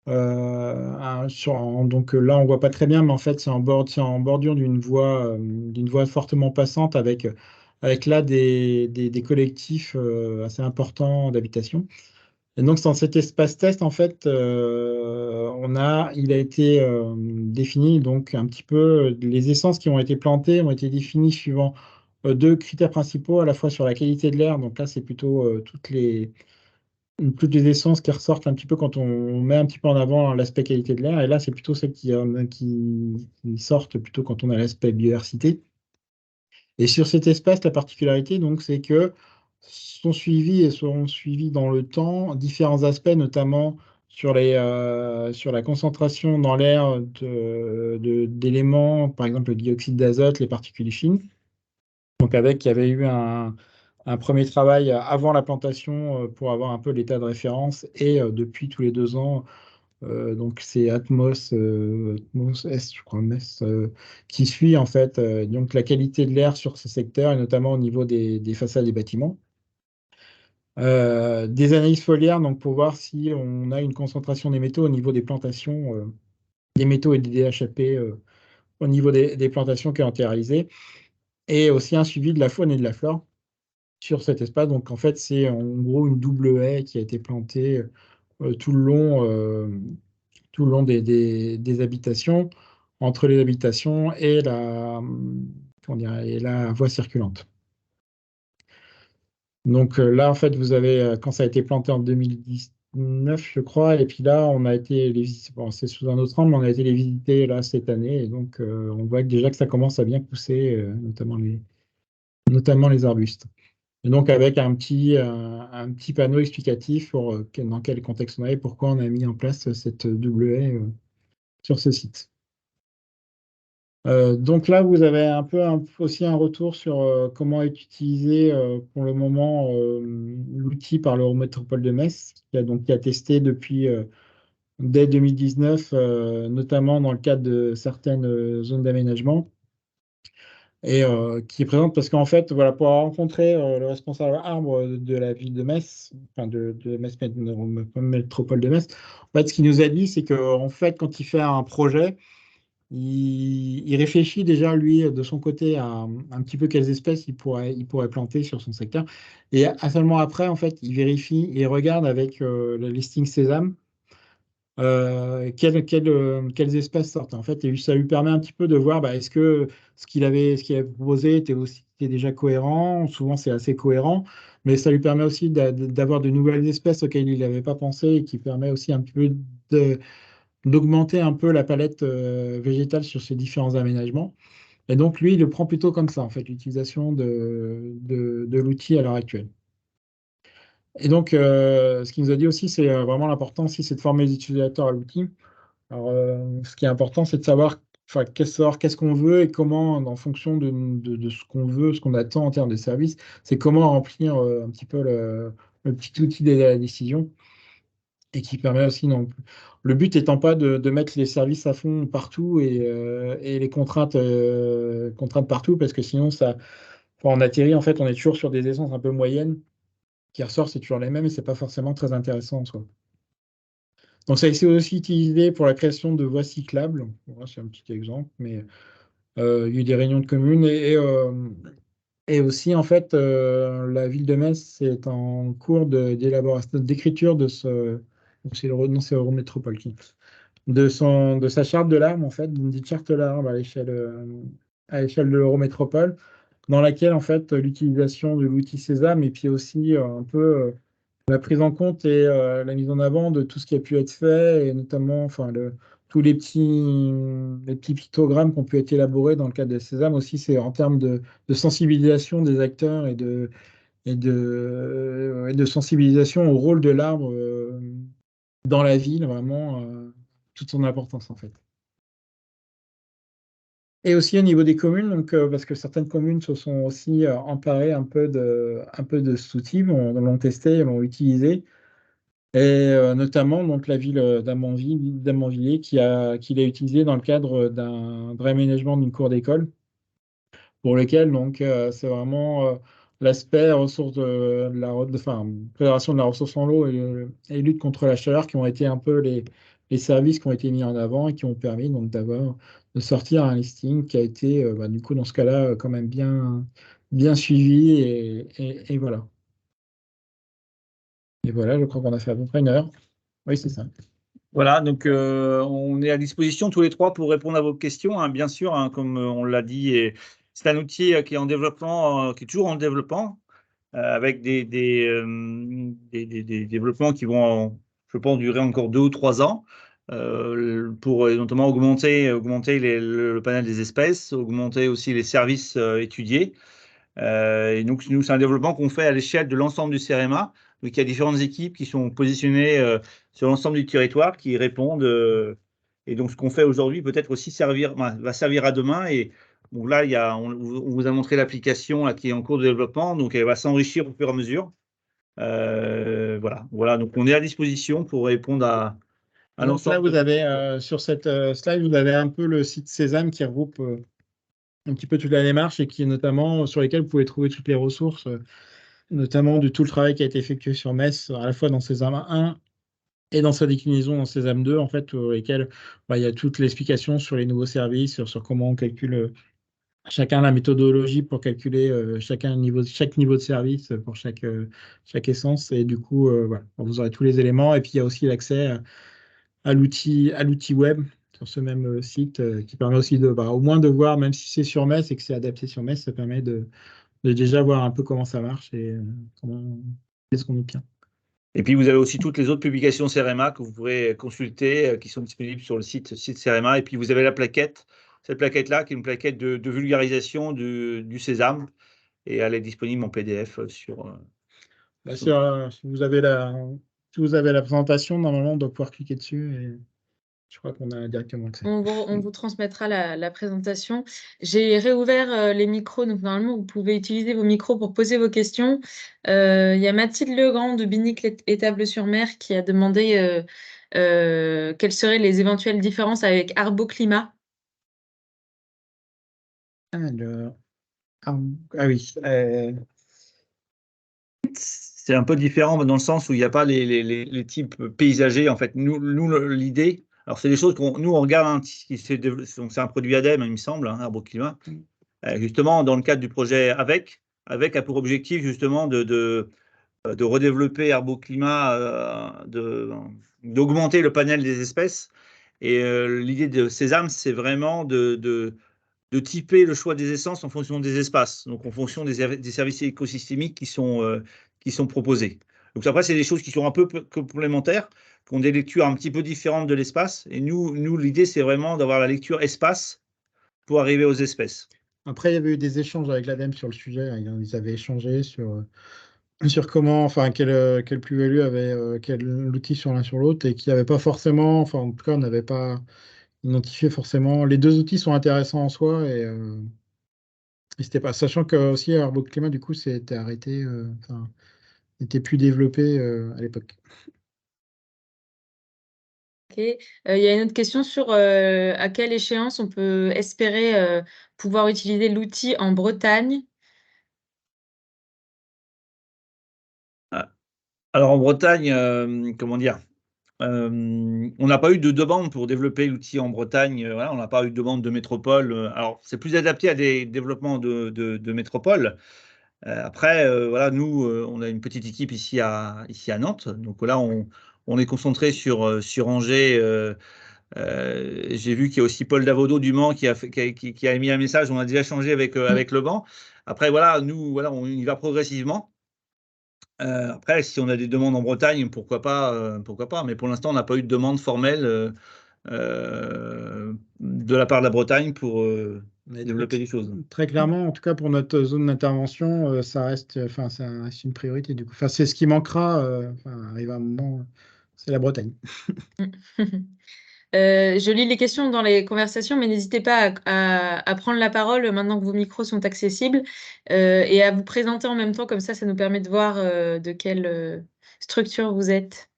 Donc là, on voit pas très bien, mais en fait, c'est en bordure d'une voie fortement passante avec avec là des collectifs assez importants d'habitation. Et donc, dans cet espace test, en fait, il a été défini, donc un petit peu, les essences qui ont été plantées ont été définies suivant deux critères principaux, à la fois sur la qualité de l'air. Donc là, c'est plutôt toutes les essences qui ressortent un petit peu quand on met un petit peu en avant l'aspect qualité de l'air. Et là, c'est plutôt celles qui sortent plutôt quand on a l'aspect biodiversité. Et sur cet espace, la particularité, donc, c'est que sont suivis et seront suivis dans le temps différents aspects, notamment sur la concentration dans l'air d'éléments, par exemple le dioxyde d'azote, les particules fines. Donc, il y avait eu un premier travail avant la plantation pour avoir un peu l'état de référence et depuis tous les 2 ans, donc c'est Atmos S, je crois, MES, qui suit en fait donc la qualité de l'air sur ce secteur et notamment au niveau des façades des bâtiments. Des analyses foliaires donc pour voir si on a une concentration des métaux au niveau des plantations, des métaux et des DHAP au niveau des plantations qui ont été réalisées, et aussi un suivi de la faune et de la flore sur cet espace. Donc en fait, c'est en gros une double haie qui a été plantée tout le long, des habitations, entre les habitations et comment dire, et la voie circulante. Donc là, en fait, vous avez, quand ça a été planté en 2019, je crois, et puis là, on a été les visiter, bon, c'est sous un autre angle, mais on a été les visiter là cette année, et donc on voit déjà que ça commence à bien pousser, notamment les arbustes. Et donc avec un petit panneau explicatif pour dans quel contexte on est et pourquoi on a mis en place cette double haie sur ce site. Donc là, vous avez aussi un retour sur comment est utilisé pour le moment l'outil par l'Eurométropole de Metz, qui a testé dès 2019, notamment dans le cadre de certaines zones d'aménagement, et qui est présente parce qu'en fait, voilà, pour avoir rencontré le responsable arbre de la ville de Metz, enfin de Metz Métropole de Metz, en fait, ce qu'il nous a dit, c'est qu'en fait, quand il fait un projet, il réfléchit déjà, lui, de son côté, à un petit peu quelles espèces il pourrait planter sur son secteur. Et seulement après, en fait, il vérifie et regarde avec le listing Sésame quelles espèces sortent. En fait, et ça lui permet un petit peu de voir bah, est-ce que ce qu'il avait proposé était déjà cohérent. Souvent, c'est assez cohérent, mais ça lui permet aussi d'avoir de nouvelles espèces auxquelles il n'avait pas pensé et qui permet aussi un petit peu d'augmenter un peu la palette végétale sur ces différents aménagements. Et donc, lui, il le prend plutôt comme ça, en fait, l'utilisation de l'outil à l'heure actuelle. Et donc, ce qu'il nous a dit aussi, c'est vraiment l'important aussi, c'est de former les utilisateurs à l'outil. Alors, ce qui est important, c'est de savoir enfin, qu'est-ce qu'on veut et comment, en fonction de ce qu'on veut, ce qu'on attend en termes de service, c'est comment remplir un petit peu le petit outil de la décision et qui permet aussi, non, le but étant pas de mettre les services à fond partout et les contraintes partout, parce que sinon, quand on atterrit, en fait, on est toujours sur des essences un peu moyennes, qui ressortent, c'est toujours les mêmes, et c'est pas forcément très intéressant en soi. Donc, ça a été aussi utilisé pour la création de voies cyclables. Voilà, c'est un petit exemple, mais il y a eu des réunions de communes et aussi, en fait, la ville de Metz est en cours d'élaboration, d'écriture de ce. Non, c'est Eurométropole de sa charte de l'arbre, en fait, d'une petite charte de l'arbre à l'échelle de l'Eurométropole, dans laquelle, en fait, l'utilisation de l'outil Sésame et puis aussi un peu la prise en compte et la mise en avant de tout ce qui a pu être fait, et notamment enfin, tous les petits pictogrammes qui ont pu être élaborés dans le cadre de Sésame aussi, c'est en termes de sensibilisation des acteurs et de sensibilisation au rôle de l'arbre dans la ville, vraiment toute son importance en fait. Et aussi au niveau des communes, donc, parce que certaines communes se sont aussi emparées un peu de cet outil, l'ont testé, l'ont utilisé. Et notamment donc, la ville d'Amanvilliers qui l'a utilisé dans le cadre d'un réaménagement d'une cour d'école, pour lequel donc, c'est vraiment l'aspect ressources enfin, préservation de la ressource en eau et lutte contre la chaleur qui ont été un peu les services qui ont été mis en avant et qui ont permis donc, de sortir un listing qui a été, du coup, dans ce cas-là, quand même bien suivi et voilà. Et voilà, je crois qu'on a fait à peu près 1 heure. Oui, c'est ça. Voilà, donc on est à disposition tous les trois pour répondre à vos questions, hein, bien sûr, hein, comme on l'a dit. Et c'est un outil qui est en développement, qui est toujours en développement, avec des développements qui vont, je pense, durer encore 2 ou 3 ans, pour notamment augmenter le panel des espèces, augmenter aussi les services étudiés. Et donc, nous, c'est un développement qu'on fait à l'échelle de l'ensemble du CEREMA. Donc, il y a différentes équipes qui sont positionnées sur l'ensemble du territoire, qui répondent. Et donc, ce qu'on fait aujourd'hui peut-être aussi va servir à demain. Et donc là, on vous a montré l'application qui est en cours de développement. Donc, elle va s'enrichir au fur et à mesure. Voilà. Donc, on est à disposition pour répondre à Donc là, l'ensemble. vous avez, sur cette slide, vous avez un peu le site Sésame qui regroupe un petit peu toute la démarche et qui est notamment sur lesquels vous pouvez trouver toutes les ressources, notamment de tout le travail qui a été effectué sur MES, à la fois dans Sésame 1 et dans sa déclinaison dans Sésame 2, en fait, lesquels il y a toute l'explication sur les nouveaux services, sur comment on calcule chacun la méthodologie pour calculer chaque niveau de service pour chaque essence. Et du coup, voilà, vous aurez tous les éléments. Et puis, il y a aussi l'accès à l'outil web sur ce même site qui permet aussi au moins de voir, même si c'est sur MES et que c'est adapté sur MES, ça permet de déjà voir un peu comment ça marche et qu'est-ce qu'on obtient. Et puis, vous avez aussi toutes les autres publications CEREMA que vous pourrez consulter, qui sont disponibles sur le site CEREMA. Et puis, vous avez la plaquette, cette plaquette-là, qui est une plaquette de vulgarisation du Sésame. Et elle est disponible en PDF sur... Si vous avez la présentation, normalement, on doit pouvoir cliquer dessus. Et je crois qu'on a directement accès. On vous transmettra la présentation. J'ai réouvert les micros, donc normalement, vous pouvez utiliser vos micros pour poser vos questions. Il y a Mathilde Legrand de Binic et Table-sur-Mer qui a demandé quelles seraient les éventuelles différences avec Arboclimat. Oui. C'est un peu différent dans le sens où il n'y a pas les types paysagers. En fait, nous l'idée, alors c'est des choses nous on regarde, hein, donc c'est un produit ADEME, il me semble, hein, Arboclimat. Justement, dans le cadre du projet avec a pour objectif justement de redévelopper Arboclimat, d'augmenter le panel des espèces. Et l'idée de Sésame, c'est vraiment de typer le choix des essences en fonction des espaces, donc en fonction des services écosystémiques qui sont proposés. Donc après, c'est des choses qui sont un peu complémentaires, qui ont des lectures un petit peu différentes de l'espace. Et nous l'idée, c'est vraiment d'avoir la lecture espace pour arriver aux espèces. Après, il y avait eu des échanges avec l'ADEME sur le sujet. Ils avaient échangé sur comment, enfin, quelle plus-value avait quel outil sur l'un sur l'autre et qui n'avait pas forcément, enfin, en tout cas, on n'avait pas identifié forcément. Les deux outils sont intéressants en soi et c'était pas, sachant que aussi Arboclimat, du coup, c'était arrêté, enfin, n'était plus développé à l'époque. Ok. Il y a une autre question sur à quelle échéance on peut espérer pouvoir utiliser l'outil en Bretagne. Alors en Bretagne, comment dire, on n'a pas eu de demande pour développer l'outil en Bretagne. Voilà, on n'a pas eu de demande de métropole. Alors c'est plus adapté à des développements de métropole. Après, voilà, nous, on a une petite équipe ici à Nantes. Donc là, on est concentré sur Angers. J'ai vu qu'il y a aussi Paul Davodo du Mans qui a émis un message. On a déjà changé avec le Mans. Après, voilà, nous, voilà, on y va progressivement. Après, si on a des demandes en Bretagne, pourquoi pas. Mais pour l'instant, on n'a pas eu de demande formelle de la part de la Bretagne pour développer des choses. Très clairement, en tout cas pour notre zone d'intervention, ça reste une priorité du coup. Enfin, c'est ce qui manquera. Arrive un moment, c'est la Bretagne. Je lis les questions dans les conversations, mais n'hésitez pas à prendre la parole maintenant que vos micros sont accessibles et à vous présenter en même temps, comme ça nous permet de voir de quelle structure vous êtes.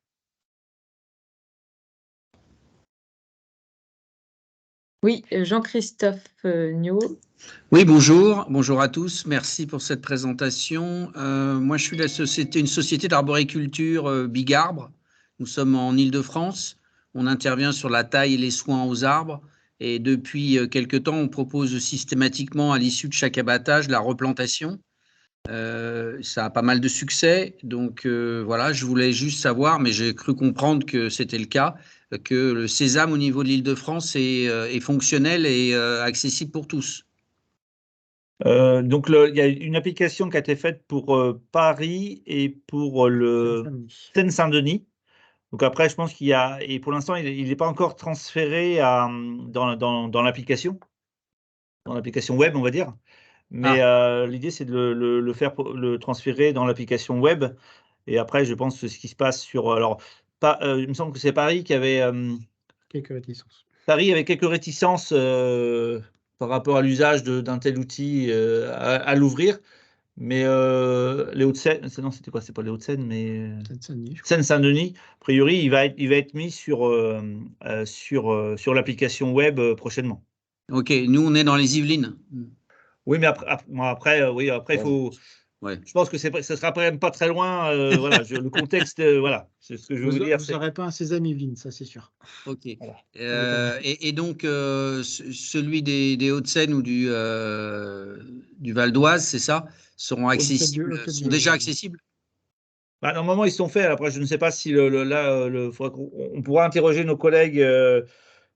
Oui, Jean-Christophe Niaud. Oui, bonjour à tous. Merci pour cette présentation. Moi, je suis une société d'arboriculture Big Arbre. Nous sommes en Île-de-France. On intervient sur la taille et les soins aux arbres Et depuis quelque temps, on propose systématiquement à l'issue de chaque abattage la replantation. Ça a pas mal de succès. Donc voilà, je voulais juste savoir, mais j'ai cru comprendre que c'était le cas, que le sésame au niveau de l'Île-de-France est fonctionnel et accessible pour tous. Donc, il y a une application qui a été faite pour Paris et pour le Seine-Saint-Denis. Seine-Saint-Denis. Donc après, je pense qu'il y a, et pour l'instant, il n'est pas encore transféré dans l'application web, on va dire. Mais l'idée, c'est de le faire, le transférer dans l'application web. Et après, je pense que ce qui se passe sur, alors, il me semble que c'est Paris qui avait, Quelques réticences. Paris avait quelques réticences par rapport à l'usage d'un tel outil à l'ouvrir. Mais les Hauts-de-Seine, non, c'était quoi? C'est pas les Hauts-de-Seine, mais Seine-Saint-Denis, je crois. Seine-Saint-Denis. A priori, il va être mis sur l'application web prochainement. Ok, nous, on est dans les Yvelines. Oui, mais après, oui, après, il faut. Ouais. Je pense que ça sera quand même pas très loin. Voilà, le contexte, voilà, c'est ce que je veux vous dire. Vous n'aurez pas un sésame Yvelines, ça c'est sûr. Ok. Voilà. Et donc, celui des Hauts-de-Seine ou du Val d'Oise, c'est ça, seront accessibles, sont déjà accessibles? Bah, normalement, ils sont faits. Après, je ne sais pas si on pourra interroger nos collègues. Vous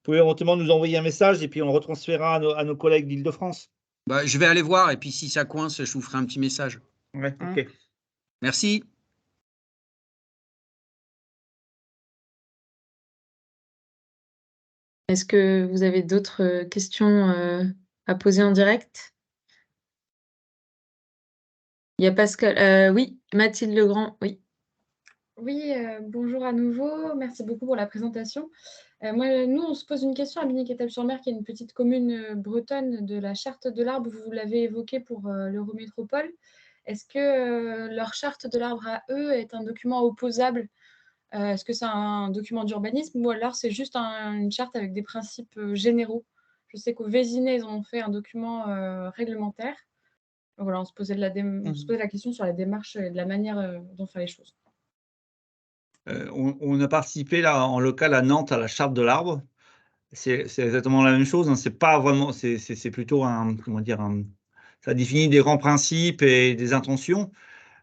pouvez éventuellement nous envoyer un message et puis on retransférera à nos collègues d'Île-de-France. Bah, je vais aller voir et puis si ça coince, je vous ferai un petit message. Ouais, ok. Merci. Est-ce que vous avez d'autres questions à poser en direct? Il y a Pascal. Oui, Mathilde Legrand, oui. Oui, bonjour à nouveau. Merci beaucoup pour la présentation. Nous, on se pose une question à Binic-Étaples-sur-Mer, qui est une petite commune bretonne de la charte de l'arbre. Vous l'avez évoqué pour l'Eurométropole. Est-ce que leur charte de l'arbre à eux est un document opposable? Est-ce que c'est un document d'urbanisme ou alors c'est juste une charte avec des principes généraux? Je sais qu'au Vésinet, ils ont fait un document réglementaire. Donc voilà, on se posait la question sur la démarche et de la manière dont faire les choses. On a participé là en local à Nantes à la charte de l'arbre. C'est exactement la même chose. Hein. C'est pas vraiment, c'est plutôt comment dire, ça définit des grands principes et des intentions.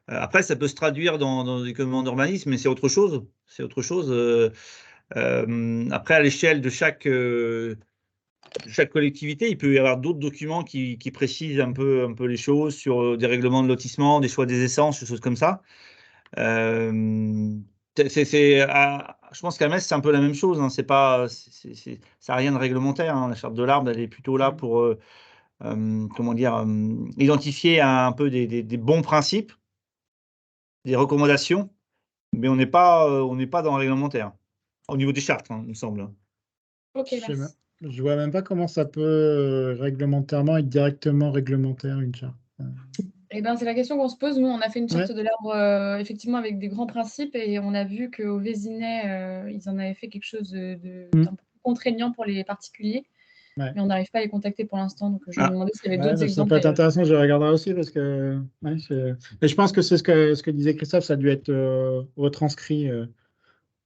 Après, ça peut se traduire dans des documents d'urbanisme, mais c'est autre chose. C'est autre chose. Après, à l'échelle de chaque collectivité, il peut y avoir d'autres documents qui précisent un peu les choses sur des règlements de lotissement, des choix des essences, des choses comme ça. Je pense qu'à Metz, c'est un peu la même chose. Hein. Ça n'a rien de réglementaire. Hein. La charte de l'arbre, elle est plutôt là pour comment dire, identifier un peu des bons principes, des recommandations, mais on n'est pas dans le réglementaire. Au niveau des chartes, hein, il me semble. Ok, merci. Je vois même pas comment ça peut réglementairement être directement réglementaire, une charte. Eh ben, c'est la question qu'on se pose. Nous, on a fait une charte de l'arbre effectivement avec des grands principes et on a vu qu'au Vésinet, ils en avaient fait quelque chose d'un peu contraignant pour les particuliers. Ouais. Mais on n'arrive pas à les contacter pour l'instant. Donc, je me demandais s'il y avait d'autres exemples. Ça peut être intéressant, je regarderai aussi parce que. Mais je pense que c'est ce que disait Christophe, ça a dû être retranscrit.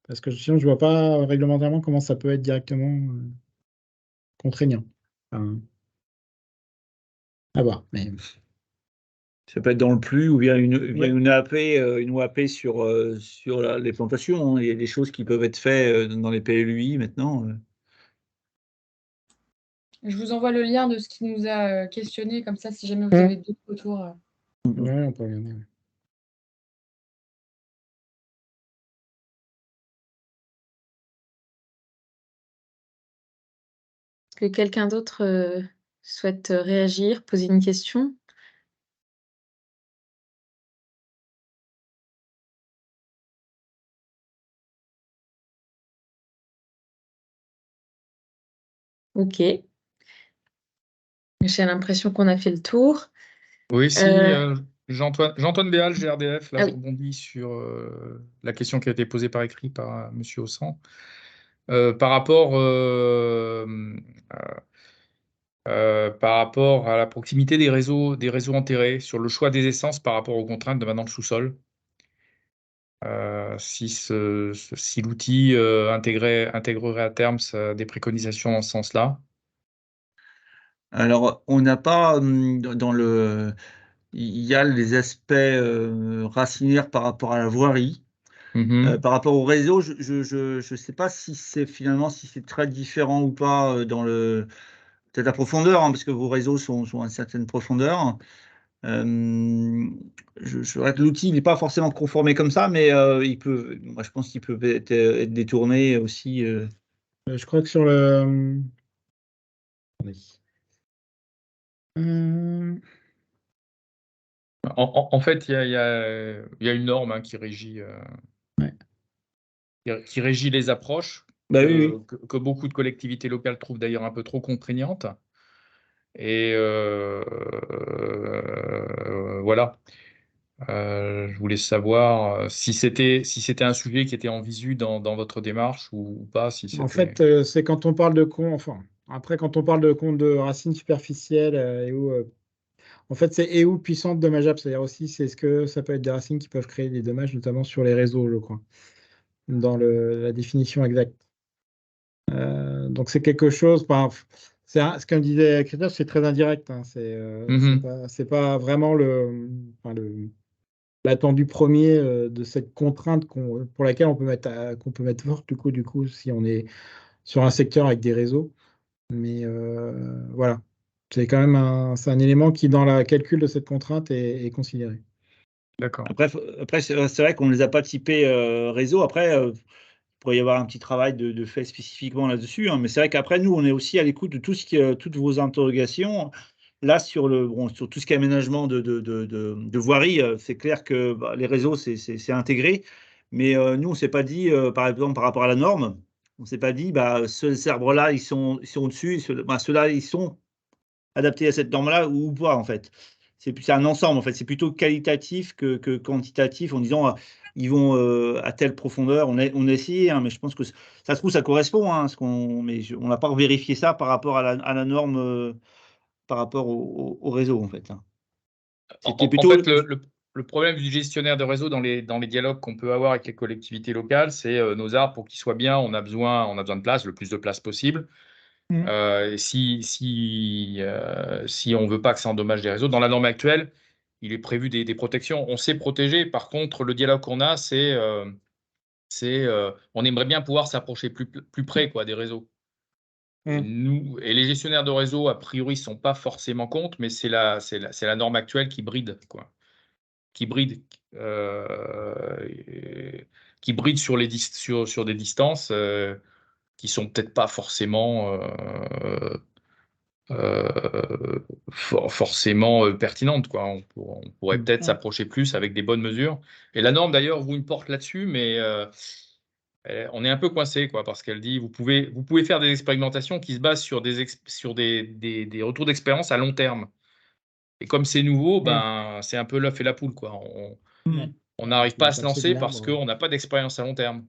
Parce que sinon, je ne vois pas réglementairement comment ça peut être directement contraignant. Enfin, à voir. Mais... Ça peut être dans le plus ou bien une OAP sur les plantations. Hein. Il y a des choses qui peuvent être faites dans les PLUI maintenant. Je vous envoie le lien de ce qui nous a questionné, comme ça, si jamais vous avez d'autres retours. Ouais, on peut regarder. Ouais. Est-ce que quelqu'un d'autre souhaite réagir, poser une question? Ok. J'ai l'impression qu'on a fait le tour. Oui, si, Jean-Antoine Béal, GRDF, là, Ah je oui. rebondis sur la question qui a été posée par écrit par M. Haussan. Par rapport à la proximité des réseaux enterrés, sur le choix des essences par rapport aux contraintes de maintenant le sous-sol, si l'outil intégrerait à terme des préconisations dans ce sens-là. Alors, on n'a pas dans le. Il y a les aspects racinaires par rapport à la voirie. Par rapport au réseau, je sais pas si c'est finalement si c'est très différent ou pas dans le peut-être la profondeur, hein, parce que vos réseaux sont à une certaine profondeur. C'est vrai que l'outil n'est pas forcément conformé comme ça, mais moi je pense qu'il peut être détourné aussi. Je crois que sur le. Attendez. En fait, il y a une norme hein, qui régit les approches, Bah oui, oui. que beaucoup de collectivités locales trouvent d'ailleurs un peu trop contraignantes. Et voilà. Je voulais savoir si c'était un sujet qui était en visu dans votre démarche ou pas, si En c'était. fait, c'est quand on parle de enfin, après, quand on parle de compte de racines superficielles en fait, c'est et ou puissante dommageable. C'est-à-dire aussi, c'est ce que ça peut être des racines qui peuvent créer des dommages, notamment sur les réseaux, je crois, dans la définition exacte. Donc, c'est quelque chose, ce qu'un disait Christophe, c'est très indirect. Hein, c'est pas vraiment l'attendu premier de cette contrainte pour laquelle qu'on peut mettre fort, du coup, si on est sur un secteur avec des réseaux. Mais voilà, c'est quand même c'est un élément qui, dans le calcul de cette contrainte, est considéré. D'accord. Après c'est vrai qu'on ne les a pas typés réseau. Après, il pourrait y avoir un petit travail de fait spécifiquement là-dessus, hein, mais c'est vrai qu'après, nous, on est aussi à l'écoute de tout ce qui, toutes vos interrogations. Là, sur tout ce qui est aménagement de voirie, c'est clair que bah, les réseaux, c'est intégré. Mais nous, on ne s'est pas dit, par exemple, par rapport à la norme, on ne s'est pas dit, bah, ces arbres-là, ils sont au-dessus, bah, ceux-là, ils sont adaptés à cette norme-là ou pas, en fait. C'est un ensemble, en fait. C'est plutôt qualitatif que quantitatif en disant, ils vont à telle profondeur. On a essayé, hein, mais je pense que ça se trouve, ça correspond, hein, mais on n'a pas vérifié ça par rapport à la norme, par rapport au réseau, en fait, hein. C'était En plutôt. fait, le problème du gestionnaire de réseau dans les dialogues qu'on peut avoir avec les collectivités locales, c'est nos arbres, pour qu'ils soient bien, on a besoin de place, le plus de place possible. Et si on ne veut pas que ça endommage les réseaux, dans la norme actuelle, il est prévu des protections. On sait protéger. Par contre, le dialogue qu'on a, c'est on aimerait bien pouvoir s'approcher plus près quoi, des réseaux. Et les gestionnaires de réseau, a priori, ne sont pas forcément contre, mais c'est la norme actuelle qui bride, quoi. Qui bride, qui bride sur des distances qui sont peut-être pas forcément forcément pertinentes, quoi. On pourrait peut-être s'approcher plus avec des bonnes mesures. Et la norme, d'ailleurs, ouvre une porte là-dessus, mais on est un peu coincé, quoi, parce qu'elle dit vous pouvez faire des expérimentations qui se basent sur des retours d'expérience à long terme. Et comme c'est nouveau, ben, c'est un peu l'œuf et la poule, quoi. On n'arrive pas à se lancer parce qu'on n'a pas d'expérience à long terme.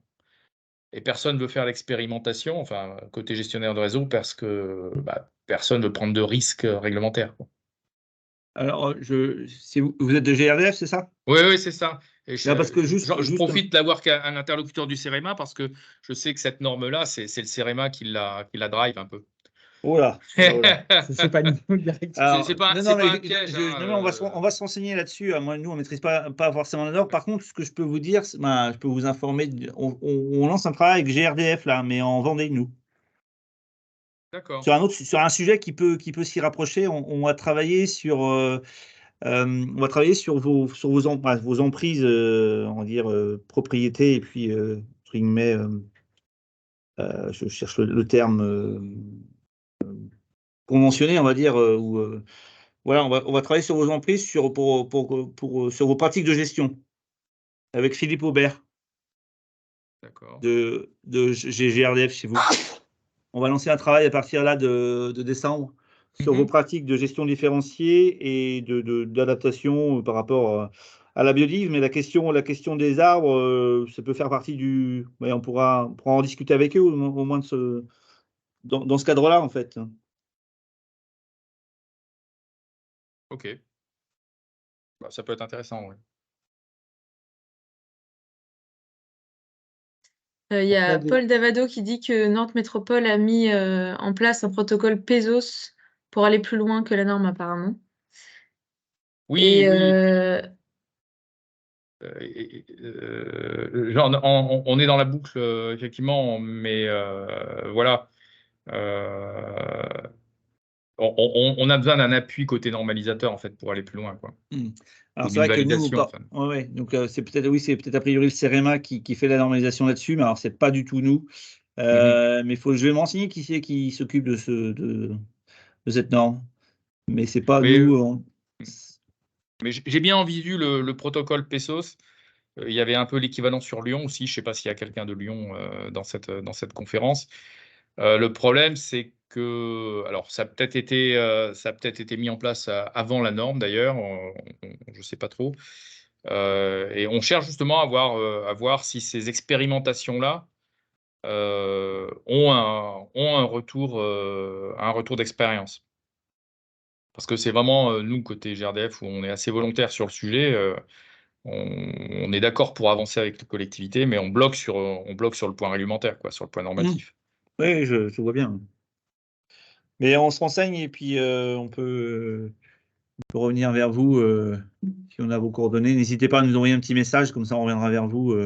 Et personne ne veut faire l'expérimentation, enfin, côté gestionnaire de réseau, parce que bah, personne ne veut prendre de risques réglementaires, quoi. Alors, vous êtes de GRDF, c'est ça? Oui, c'est ça. Et Là, parce que je profite d'avoir un interlocuteur du CEREMA parce que je sais que cette norme-là, c'est le CEREMA qui la drive un peu. Oh là, oh là. C'est pas nous direct. C'est pas un piège. Non, on va se renseigner là-dessus. Moi, nous, on maîtrise pas forcément la norme. Par contre, ce que je peux vous dire, bah, je peux vous informer. On lance un travail avec GRDF là, mais en Vendée, nous. D'accord. Sur un sujet qui peut s'y rapprocher. On va travailler sur vos emprises, on va dire propriété et puis entre guillemets, je cherche le terme conventionné, on va dire, voilà, on va travailler sur vos emprises, sur vos pratiques de gestion avec Philippe Aubert D'accord. de GRDF chez vous. On va lancer un travail à partir là de décembre sur vos pratiques de gestion différenciée et d'adaptation par rapport à la biodive. Mais la question des arbres, ça peut faire partie ouais, on pourra en discuter avec eux au moins dans ce cadre-là, en fait. Ok. Bah, ça peut être intéressant, oui. Il y a Paul Davado qui dit que Nantes Métropole a mis en place un protocole PESOS pour aller plus loin que la norme apparemment. Oui, Et oui. Genre, on est dans la boucle, effectivement, mais voilà. On a besoin d'un appui côté normalisateur, en fait, pour aller plus loin, quoi. Alors Ou c'est d'une vrai que nous, validation, enfin. ouais, donc c'est peut-être a priori le CEREMA qui fait la normalisation là-dessus, mais alors c'est pas du tout nous. Mais je vais me renseigner qui c'est qui s'occupe de cette norme. Mais c'est pas Mais, nous. mais j'ai bien en visu le protocole PESOS. Il y avait un peu l'équivalent sur Lyon aussi. Je ne sais pas s'il y a quelqu'un de Lyon dans cette conférence. Le problème, c'est que, alors, ça a peut-être été mis en place avant la norme d'ailleurs. Je ne sais pas trop. Et on cherche justement à voir si ces expérimentations-là ont un retour d'expérience. Parce que c'est vraiment, nous, côté GRDF, où on est assez volontaire sur le sujet. On est d'accord pour avancer avec les collectivités, mais on bloque sur le point réglementaire, quoi, sur le point normatif. Oui, je vois bien. Mais on se renseigne et puis on peut revenir vers vous si on a vos coordonnées. N'hésitez pas à nous envoyer un petit message, comme ça on reviendra vers vous.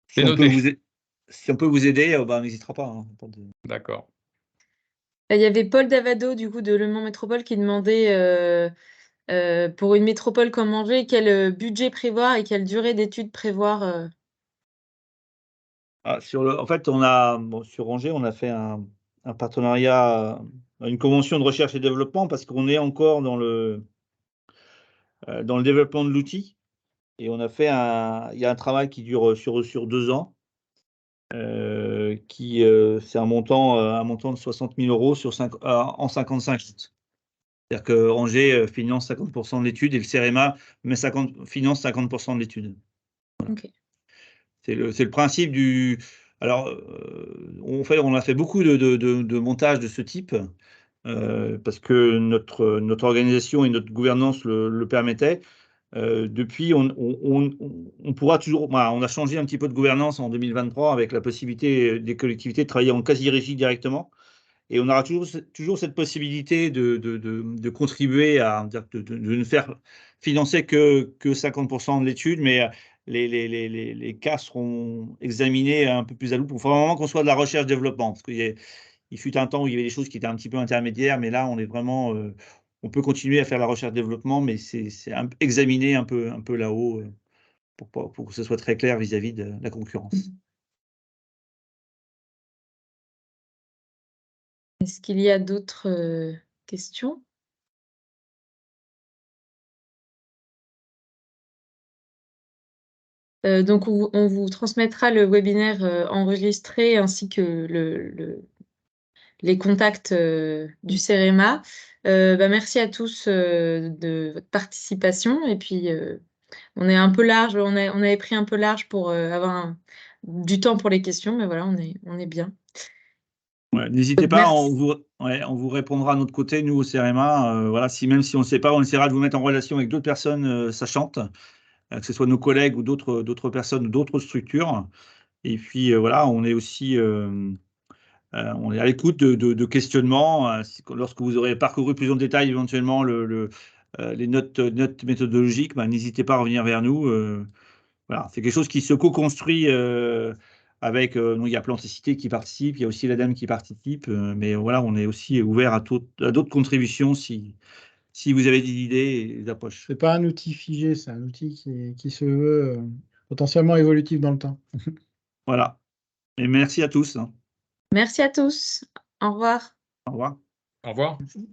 C'est noté. Si on peut vous aider, on n'hésitera pas. Hein. D'accord. il y avait Paul Davado, du coup, de Le Mans Métropole, qui demandait pour une métropole comme Angers, quel budget prévoir et quelle durée d'études prévoir. En fait, sur Angers, on a fait un partenariat, une convention de recherche et développement parce qu'on est encore dans le développement de l'outil. Et il y a un travail qui dure sur 2 ans, c'est un montant de 60 000 € en 55. C'est-à-dire que Angers finance 50% de l'étude et le CEREMA finance 50% de l'étude. Voilà. Ok. C'est le principe du. Alors, on a fait beaucoup de montages de ce type parce que notre organisation et notre gouvernance le permettaient. Depuis, on pourra toujours. Voilà, on a changé un petit peu de gouvernance en 2023 avec la possibilité des collectivités de travailler en quasi-régie directement. Et on aura toujours cette possibilité de contribuer de ne faire financer que 50% de l'étude, mais les cas seront examinés un peu plus à loupe. Il faut vraiment qu'on soit de la recherche-développement, parce il fut un temps où il y avait des choses qui étaient un petit peu intermédiaires, mais là, on est vraiment, on peut continuer à faire la recherche-développement, mais c'est examiner un peu là-haut pour que ce soit très clair vis-à-vis de la concurrence. Est-ce qu'il y a d'autres questions? Donc, on vous transmettra le webinaire enregistré ainsi que les contacts du CEREMA. Merci à tous de votre participation. Et puis, on est un peu large, on avait pris un peu large pour avoir du temps pour les questions, mais voilà, on est bien. Ouais, n'hésitez Donc, pas, merci. on vous répondra de notre côté, nous au CEREMA. Voilà, même si on ne sait pas, on essaiera de vous mettre en relation avec d'autres personnes sachantes, que ce soit nos collègues ou d'autres personnes ou d'autres structures. Et puis voilà, on est aussi on est à l'écoute de questionnements. Lorsque vous aurez parcouru plus en détail éventuellement les notes méthodologiques, n'hésitez pas à revenir vers nous. Voilà, c'est quelque chose qui se co-construit avec. Il y a Plantécité qui participe, il y a aussi l'ADEME qui participe, mais voilà, on est aussi ouvert à d'autres contributions si vous avez des idées et des approches. C'est pas un outil figé, c'est un outil qui se veut potentiellement évolutif dans le temps. Voilà. Et merci à tous. Merci à tous. Au revoir. Au revoir. Au revoir. Merci.